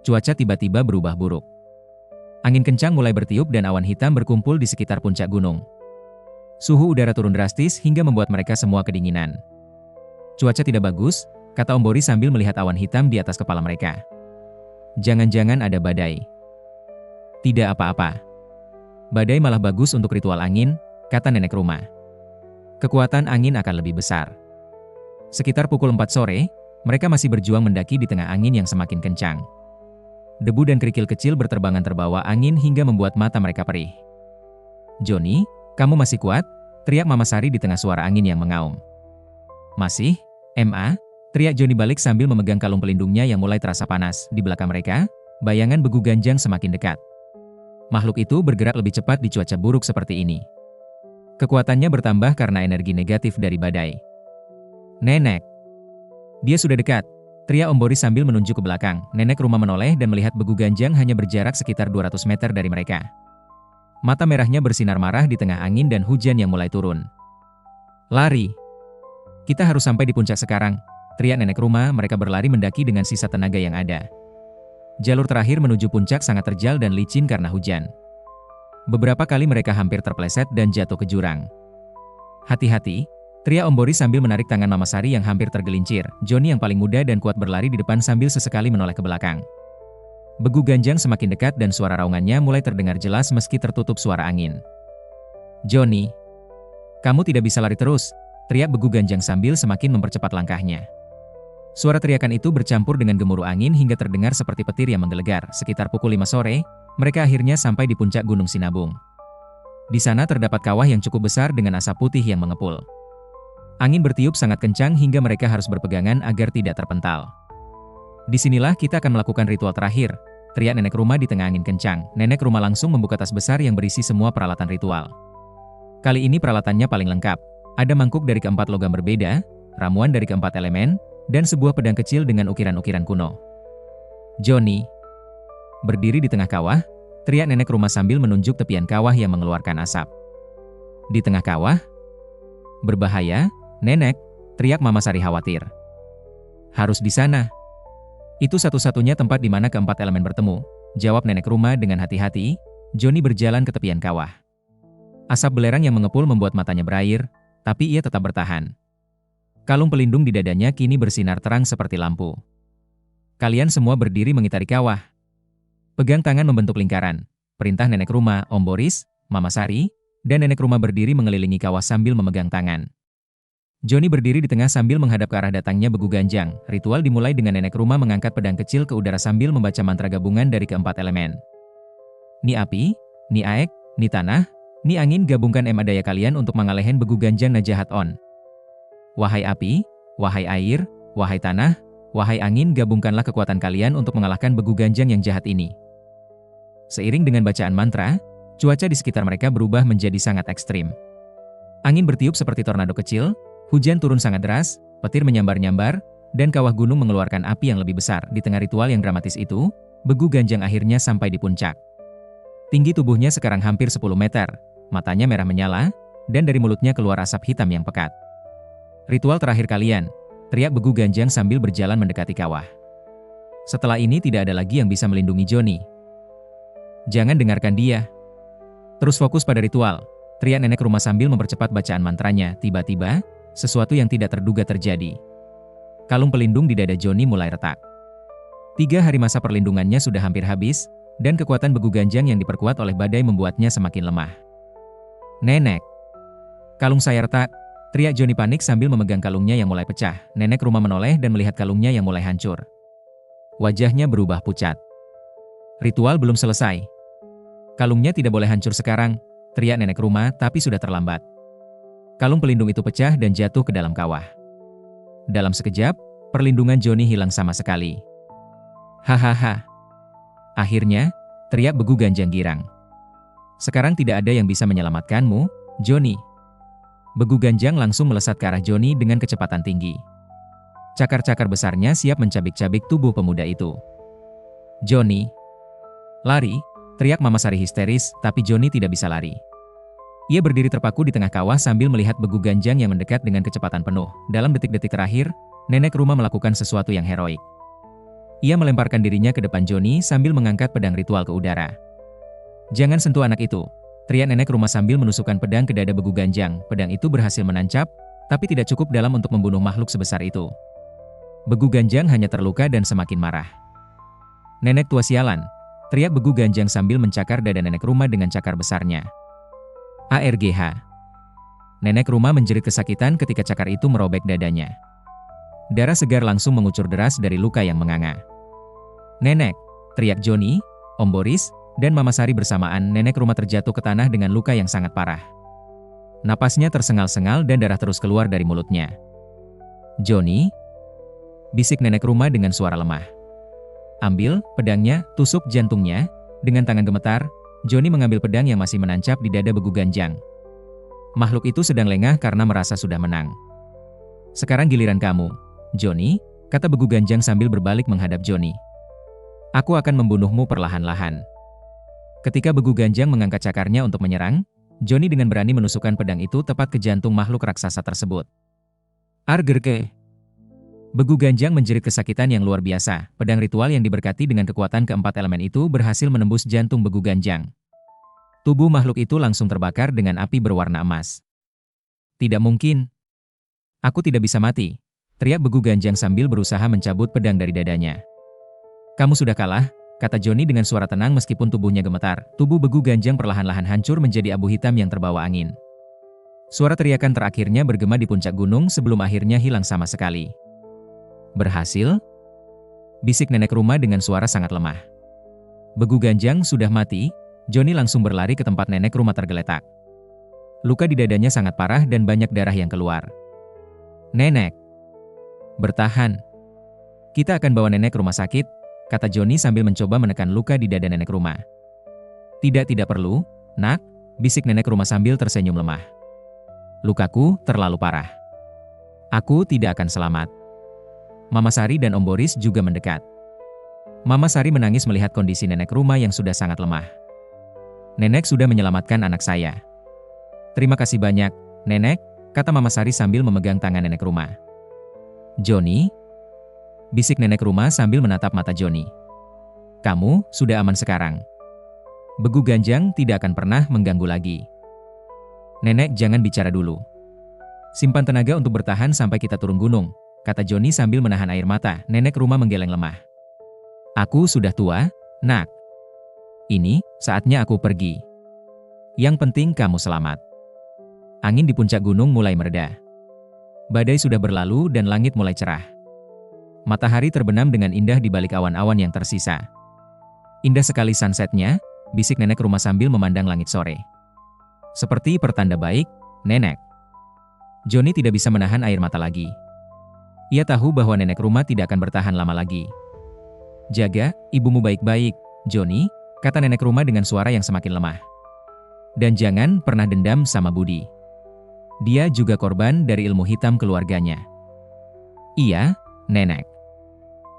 Cuaca tiba-tiba berubah buruk. Angin kencang mulai bertiup dan awan hitam berkumpul di sekitar puncak gunung. Suhu udara turun drastis hingga membuat mereka semua kedinginan. Cuaca tidak bagus, kata Om Boris sambil melihat awan hitam di atas kepala mereka. Jangan-jangan ada badai. Tidak apa-apa. Badai malah bagus untuk ritual angin, kata nenek rumah. Kekuatan angin akan lebih besar. Sekitar pukul 4 sore, mereka masih berjuang mendaki di tengah angin yang semakin kencang. Debu dan kerikil kecil berterbangan terbawa angin hingga membuat mata mereka perih. Johnny, kamu masih kuat? Teriak Mama Sari di tengah suara angin yang mengaum. Masih, Ma, teriak Johnny balik sambil memegang kalung pelindungnya yang mulai terasa panas. Di belakang mereka, bayangan Begu Ganjang semakin dekat. Makhluk itu bergerak lebih cepat di cuaca buruk seperti ini. Kekuatannya bertambah karena energi negatif dari badai. Nenek! Dia sudah dekat, teriak Om Boris sambil menunjuk ke belakang. Nenek rumah menoleh dan melihat Begu Ganjang hanya berjarak sekitar 200 meter dari mereka. Mata merahnya bersinar marah di tengah angin dan hujan yang mulai turun. Lari! Kita harus sampai di puncak sekarang, teriak nenek rumah. Mereka berlari mendaki dengan sisa tenaga yang ada. Jalur terakhir menuju puncak sangat terjal dan licin karena hujan. Beberapa kali mereka hampir terpeleset dan jatuh ke jurang. Hati-hati, teriak Om Boris sambil menarik tangan Mama Sari yang hampir tergelincir. Johnny yang paling muda dan kuat berlari di depan sambil sesekali menoleh ke belakang. Begu Ganjang semakin dekat dan suara raungannya mulai terdengar jelas meski tertutup suara angin. Johnny, kamu tidak bisa lari terus, teriak Begu Ganjang sambil semakin mempercepat langkahnya. Suara teriakan itu bercampur dengan gemuruh angin hingga terdengar seperti petir yang menggelegar. Sekitar pukul 5 sore, mereka akhirnya sampai di puncak Gunung Sinabung. Di sana terdapat kawah yang cukup besar dengan asap putih yang mengepul. Angin bertiup sangat kencang hingga mereka harus berpegangan agar tidak terpental. Disinilah kita akan melakukan ritual terakhir, teriak nenek rumah di tengah angin kencang. Nenek rumah langsung membuka tas besar yang berisi semua peralatan ritual. Kali ini peralatannya paling lengkap. Ada mangkuk dari keempat logam berbeda, ramuan dari keempat elemen, dan sebuah pedang kecil dengan ukiran-ukiran kuno. Johnny, berdiri di tengah kawah, teriak nenek rumah sambil menunjuk tepian kawah yang mengeluarkan asap. Di tengah kawah? Berbahaya, nenek, teriak Mama Sari khawatir. Harus di sana. Itu satu-satunya tempat di mana keempat elemen bertemu, jawab nenek rumah dengan hati-hati. Johnny berjalan ke tepian kawah. Asap belerang yang mengepul membuat matanya berair, tapi ia tetap bertahan. Kalung pelindung di dadanya kini bersinar terang seperti lampu. Kalian semua berdiri mengitari kawah. Pegang tangan membentuk lingkaran. Perintah nenek rumah, Om Boris, Mama Sari, dan nenek rumah berdiri mengelilingi kawah sambil memegang tangan. Johnny berdiri di tengah sambil menghadap ke arah datangnya Begu Ganjang. Ritual dimulai dengan nenek rumah mengangkat pedang kecil ke udara sambil membaca mantra gabungan dari keempat elemen. Ni api, ni aek, ni tanah, ni angin, gabungkan daya kalian untuk mengalahkan Begu Ganjang Najahat On. Wahai api, wahai air, wahai tanah, wahai angin, gabungkanlah kekuatan kalian untuk mengalahkan Begu Ganjang yang jahat ini. Seiring dengan bacaan mantra, cuaca di sekitar mereka berubah menjadi sangat ekstrim. Angin bertiup seperti tornado kecil, hujan turun sangat deras, petir menyambar-nyambar, dan kawah gunung mengeluarkan api yang lebih besar. Di tengah ritual yang dramatis itu, Begu Ganjang akhirnya sampai di puncak. Tinggi tubuhnya sekarang hampir 10 meter, matanya merah menyala, dan dari mulutnya keluar asap hitam yang pekat. Ritual terakhir kalian, teriak Begu Ganjang sambil berjalan mendekati kawah. Setelah ini tidak ada lagi yang bisa melindungi Johnny. Jangan dengarkan dia. Terus fokus pada ritual, teriak nenek rumah sambil mempercepat bacaan mantranya. Tiba-tiba, sesuatu yang tidak terduga terjadi. Kalung pelindung di dada Johnny mulai retak. 3 hari masa perlindungannya sudah hampir habis, dan kekuatan Begu Ganjang yang diperkuat oleh badai membuatnya semakin lemah. Nenek! Kalung saya retak, teriak Johnny panik sambil memegang kalungnya yang mulai pecah. Nenek rumah menoleh dan melihat kalungnya yang mulai hancur. Wajahnya berubah pucat. Ritual belum selesai. Kalungnya tidak boleh hancur sekarang, teriak nenek rumah, tapi sudah terlambat. Kalung pelindung itu pecah dan jatuh ke dalam kawah. Dalam sekejap, perlindungan Johnny hilang sama sekali. Hahaha. Akhirnya, teriak Begu Ganjang girang. Sekarang tidak ada yang bisa menyelamatkanmu, Johnny. Begu Ganjang langsung melesat ke arah Johnny dengan kecepatan tinggi. Cakar-cakar besarnya siap mencabik-cabik tubuh pemuda itu. Johnny! Lari! Teriak Mama Sari histeris, tapi Johnny tidak bisa lari. Ia berdiri terpaku di tengah kawah sambil melihat Begu Ganjang yang mendekat dengan kecepatan penuh. Dalam detik-detik terakhir, nenek rumah melakukan sesuatu yang heroik. Ia melemparkan dirinya ke depan Johnny sambil mengangkat pedang ritual ke udara. Jangan sentuh anak itu, teriak nenek rumah sambil menusukkan pedang ke dada Begu Ganjang. Pedang itu berhasil menancap, tapi tidak cukup dalam untuk membunuh makhluk sebesar itu. Begu Ganjang hanya terluka dan semakin marah. Nenek tua sialan, teriak Begu Ganjang sambil mencakar dada nenek rumah dengan cakar besarnya. ARGH. Nenek rumah menjerit kesakitan ketika cakar itu merobek dadanya. Darah segar langsung mengucur deras dari luka yang menganga. Nenek, teriak Johnny, Om Boris, dan Mama Sari bersamaan. Nenek rumah terjatuh ke tanah dengan luka yang sangat parah. Napasnya tersengal-sengal dan darah terus keluar dari mulutnya. Johnny? Bisik nenek rumah dengan suara lemah. Ambil pedangnya, tusuk jantungnya. Dengan tangan gemetar, Johnny mengambil pedang yang masih menancap di dada Begu Ganjang. Makhluk itu sedang lengah karena merasa sudah menang. Sekarang giliran kamu, Johnny, kata Begu Ganjang sambil berbalik menghadap Johnny. Aku akan membunuhmu perlahan-lahan. Ketika Begu Ganjang mengangkat cakarnya untuk menyerang, Johnny dengan berani menusukkan pedang itu tepat ke jantung makhluk raksasa tersebut. Argerke! Begu Ganjang menjerit kesakitan yang luar biasa. Pedang ritual yang diberkati dengan kekuatan keempat elemen itu berhasil menembus jantung Begu Ganjang. Tubuh makhluk itu langsung terbakar dengan api berwarna emas. Tidak mungkin. Aku tidak bisa mati, teriak Begu Ganjang sambil berusaha mencabut pedang dari dadanya. Kamu sudah kalah, kata Johnny dengan suara tenang meskipun tubuhnya gemetar. Tubuh Begu Ganjang perlahan-lahan hancur menjadi abu hitam yang terbawa angin. Suara teriakan terakhirnya bergema di puncak gunung sebelum akhirnya hilang sama sekali. Berhasil? Bisik nenek rumah dengan suara sangat lemah. Begu Ganjang sudah mati, Johnny langsung berlari ke tempat nenek rumah tergeletak. Luka di dadanya sangat parah dan banyak darah yang keluar. Nenek! Bertahan! Kita akan bawa nenek ke rumah sakit, kata Johnny sambil mencoba menekan luka di dada nenek rumah. Tidak perlu, nak, bisik nenek rumah sambil tersenyum lemah. Lukaku terlalu parah. Aku tidak akan selamat. Mama Sari dan Om Boris juga mendekat. Mama Sari menangis melihat kondisi nenek rumah yang sudah sangat lemah. Nenek sudah menyelamatkan anak saya. Terima kasih banyak, Nenek, kata Mama Sari sambil memegang tangan nenek rumah. Johnny? Bisik nenek rumah sambil menatap mata Johnny. Kamu sudah aman sekarang. Begu Ganjang tidak akan pernah mengganggu lagi. Nenek jangan bicara dulu. Simpan tenaga untuk bertahan sampai kita turun gunung, kata Johnny sambil menahan air mata. Nenek rumah menggeleng lemah. Aku sudah tua, nak. Ini saatnya aku pergi. Yang penting kamu selamat. Angin di puncak gunung mulai mereda. Badai sudah berlalu dan langit mulai cerah. Matahari terbenam dengan indah di balik awan-awan yang tersisa. Indah sekali sunsetnya, bisik nenek rumah sambil memandang langit sore. Seperti pertanda baik, Nenek. Johnny tidak bisa menahan air mata lagi. Ia tahu bahwa nenek rumah tidak akan bertahan lama lagi. Jaga ibumu baik-baik, Johnny, kata nenek rumah dengan suara yang semakin lemah. Dan jangan pernah dendam sama Budi. Dia juga korban dari ilmu hitam keluarganya. Iya, Nenek.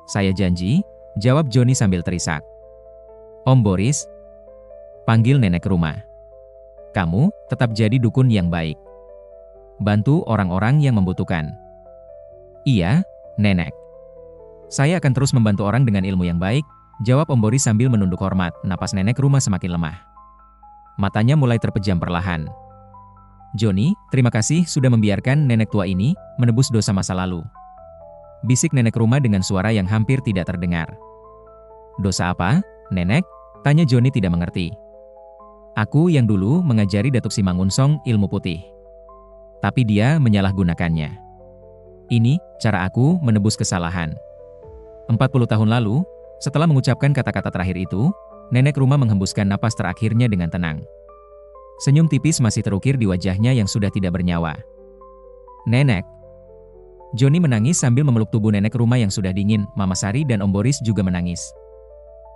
Saya janji, jawab Johnny sambil terisak. Om Boris, panggil nenek rumah. Kamu tetap jadi dukun yang baik. Bantu orang-orang yang membutuhkan. Iya, Nenek. Saya akan terus membantu orang dengan ilmu yang baik, jawab Om Boris sambil menunduk hormat. Napas nenek rumah semakin lemah. Matanya mulai terpejam perlahan. Johnny, terima kasih sudah membiarkan nenek tua ini menebus dosa masa lalu. Bisik nenek rumah dengan suara yang hampir tidak terdengar. Dosa apa, Nenek? Tanya Johnny tidak mengerti. Aku yang dulu mengajari Datuk Simangunsong ilmu putih. Tapi dia menyalahgunakannya. Ini cara aku menebus kesalahan. 40 tahun lalu, setelah mengucapkan kata-kata terakhir itu, nenek rumah menghembuskan napas terakhirnya dengan tenang. Senyum tipis masih terukir di wajahnya yang sudah tidak bernyawa. Nenek. Johnny menangis sambil memeluk tubuh nenek rumah yang sudah dingin. Mama Sari dan Om Boris juga menangis.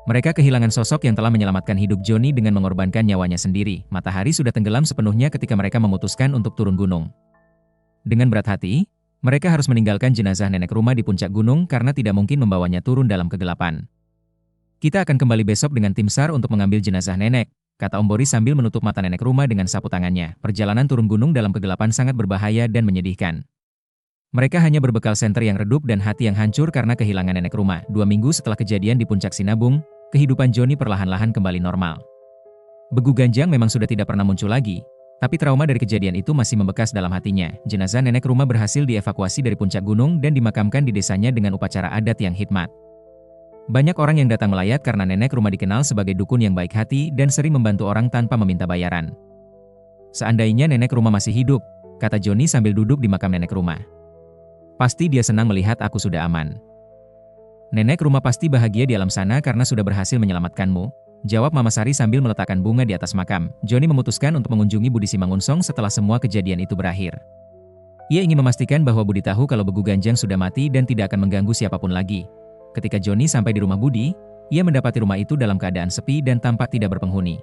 Mereka kehilangan sosok yang telah menyelamatkan hidup Johnny dengan mengorbankan nyawanya sendiri. Matahari sudah tenggelam sepenuhnya ketika mereka memutuskan untuk turun gunung. Dengan berat hati, mereka harus meninggalkan jenazah nenek rumah di puncak gunung karena tidak mungkin membawanya turun dalam kegelapan. Kita akan kembali besok dengan tim SAR untuk mengambil jenazah nenek, kata Om Boris sambil menutup mata nenek rumah dengan sapu tangannya. Perjalanan turun gunung dalam kegelapan sangat berbahaya dan menyedihkan. Mereka hanya berbekal senter yang redup dan hati yang hancur karena kehilangan nenek rumah. 2 minggu setelah kejadian di puncak Sinabung, kehidupan Johnny perlahan-lahan kembali normal. Begu ganjang memang sudah tidak pernah muncul lagi, tapi trauma dari kejadian itu masih membekas dalam hatinya. Jenazah nenek rumah berhasil dievakuasi dari puncak gunung dan dimakamkan di desanya dengan upacara adat yang hikmat. Banyak orang yang datang melayat karena nenek rumah dikenal sebagai dukun yang baik hati dan sering membantu orang tanpa meminta bayaran. Seandainya nenek rumah masih hidup, kata Johnny sambil duduk di makam nenek rumah. Pasti dia senang melihat aku sudah aman. Nenek rumah pasti bahagia di alam sana karena sudah berhasil menyelamatkanmu, jawab Mama Sari sambil meletakkan bunga di atas makam. Johnny memutuskan untuk mengunjungi Budi Simangunsong setelah semua kejadian itu berakhir. Ia ingin memastikan bahwa Budi tahu kalau Begu Ganjang sudah mati dan tidak akan mengganggu siapapun lagi. Ketika Johnny sampai di rumah Budi, ia mendapati rumah itu dalam keadaan sepi dan tampak tidak berpenghuni.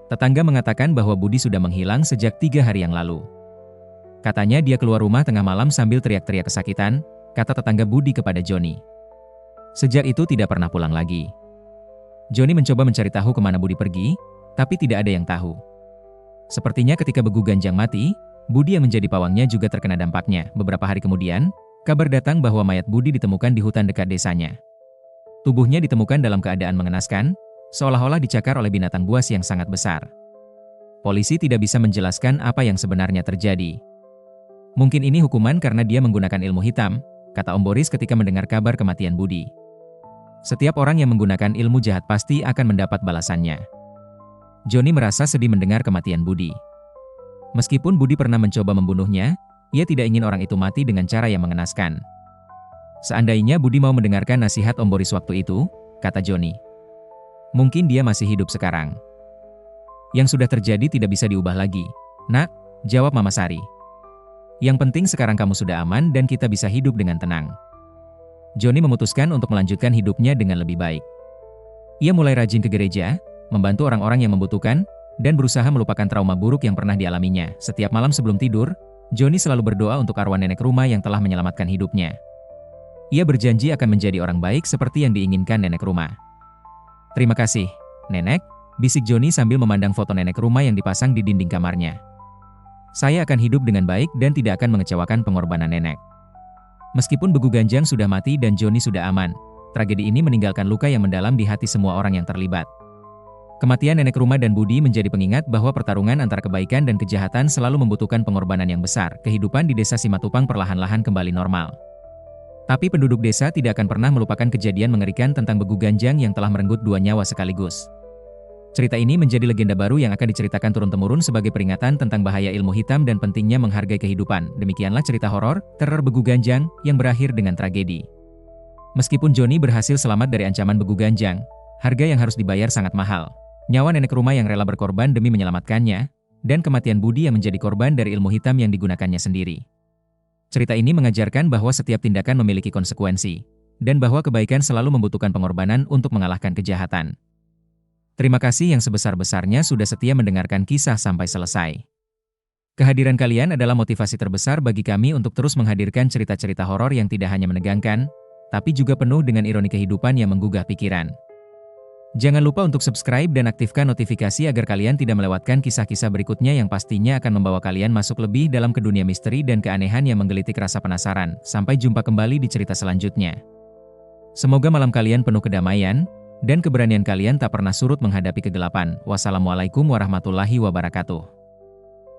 Tetangga mengatakan bahwa Budi sudah menghilang sejak 3 hari yang lalu. Katanya dia keluar rumah tengah malam sambil teriak-teriak kesakitan, kata tetangga Budi kepada Johnny. Sejak itu tidak pernah pulang lagi. Johnny mencoba mencari tahu kemana Budi pergi, tapi tidak ada yang tahu. Sepertinya ketika Begu Ganjang mati, Budi yang menjadi pawangnya juga terkena dampaknya. Beberapa hari kemudian, kabar datang bahwa mayat Budi ditemukan di hutan dekat desanya. Tubuhnya ditemukan dalam keadaan mengenaskan, seolah-olah dicakar oleh binatang buas yang sangat besar. Polisi tidak bisa menjelaskan apa yang sebenarnya terjadi. Mungkin ini hukuman karena dia menggunakan ilmu hitam, kata Om Boris ketika mendengar kabar kematian Budi. Setiap orang yang menggunakan ilmu jahat pasti akan mendapat balasannya. Johnny merasa sedih mendengar kematian Budi. Meskipun Budi pernah mencoba membunuhnya, ia tidak ingin orang itu mati dengan cara yang mengenaskan. Seandainya Budi mau mendengarkan nasihat Om Boris waktu itu, kata Johnny. Mungkin dia masih hidup sekarang. Yang sudah terjadi tidak bisa diubah lagi, Nak, jawab Mama Sari. Yang penting sekarang kamu sudah aman dan kita bisa hidup dengan tenang. Johnny memutuskan untuk melanjutkan hidupnya dengan lebih baik. Ia mulai rajin ke gereja, membantu orang-orang yang membutuhkan, dan berusaha melupakan trauma buruk yang pernah dialaminya. Setiap malam sebelum tidur, Johnny selalu berdoa untuk arwah nenek rumah yang telah menyelamatkan hidupnya. Ia berjanji akan menjadi orang baik seperti yang diinginkan nenek rumah. Terima kasih, Nenek, bisik Johnny sambil memandang foto nenek rumah yang dipasang di dinding kamarnya. Saya akan hidup dengan baik dan tidak akan mengecewakan pengorbanan nenek. Meskipun Begu Ganjang sudah mati dan Johnny sudah aman, tragedi ini meninggalkan luka yang mendalam di hati semua orang yang terlibat. Kematian nenek rumah dan Budi menjadi pengingat bahwa pertarungan antara kebaikan dan kejahatan selalu membutuhkan pengorbanan yang besar. Kehidupan di desa Simatupang perlahan-lahan kembali normal. Tapi penduduk desa tidak akan pernah melupakan kejadian mengerikan tentang Begu Ganjang yang telah merenggut 2 nyawa sekaligus. Cerita ini menjadi legenda baru yang akan diceritakan turun-temurun sebagai peringatan tentang bahaya ilmu hitam dan pentingnya menghargai kehidupan. Demikianlah cerita horor, teror Begu Ganjang, yang berakhir dengan tragedi. Meskipun Johnny berhasil selamat dari ancaman Begu Ganjang, harga yang harus dibayar sangat mahal. Nyawa nenek rumah yang rela berkorban demi menyelamatkannya, dan kematian Budi yang menjadi korban dari ilmu hitam yang digunakannya sendiri. Cerita ini mengajarkan bahwa setiap tindakan memiliki konsekuensi, dan bahwa kebaikan selalu membutuhkan pengorbanan untuk mengalahkan kejahatan. Terima kasih yang sebesar-besarnya sudah setia mendengarkan kisah sampai selesai. Kehadiran kalian adalah motivasi terbesar bagi kami untuk terus menghadirkan cerita-cerita horor yang tidak hanya menegangkan, tapi juga penuh dengan ironi kehidupan yang menggugah pikiran. Jangan lupa untuk subscribe dan aktifkan notifikasi agar kalian tidak melewatkan kisah-kisah berikutnya yang pastinya akan membawa kalian masuk lebih dalam ke dunia misteri dan keanehan yang menggelitik rasa penasaran. Sampai jumpa kembali di cerita selanjutnya. Semoga malam kalian penuh kedamaian, dan keberanian kalian tak pernah surut menghadapi kegelapan. Wassalamualaikum warahmatullahi wabarakatuh.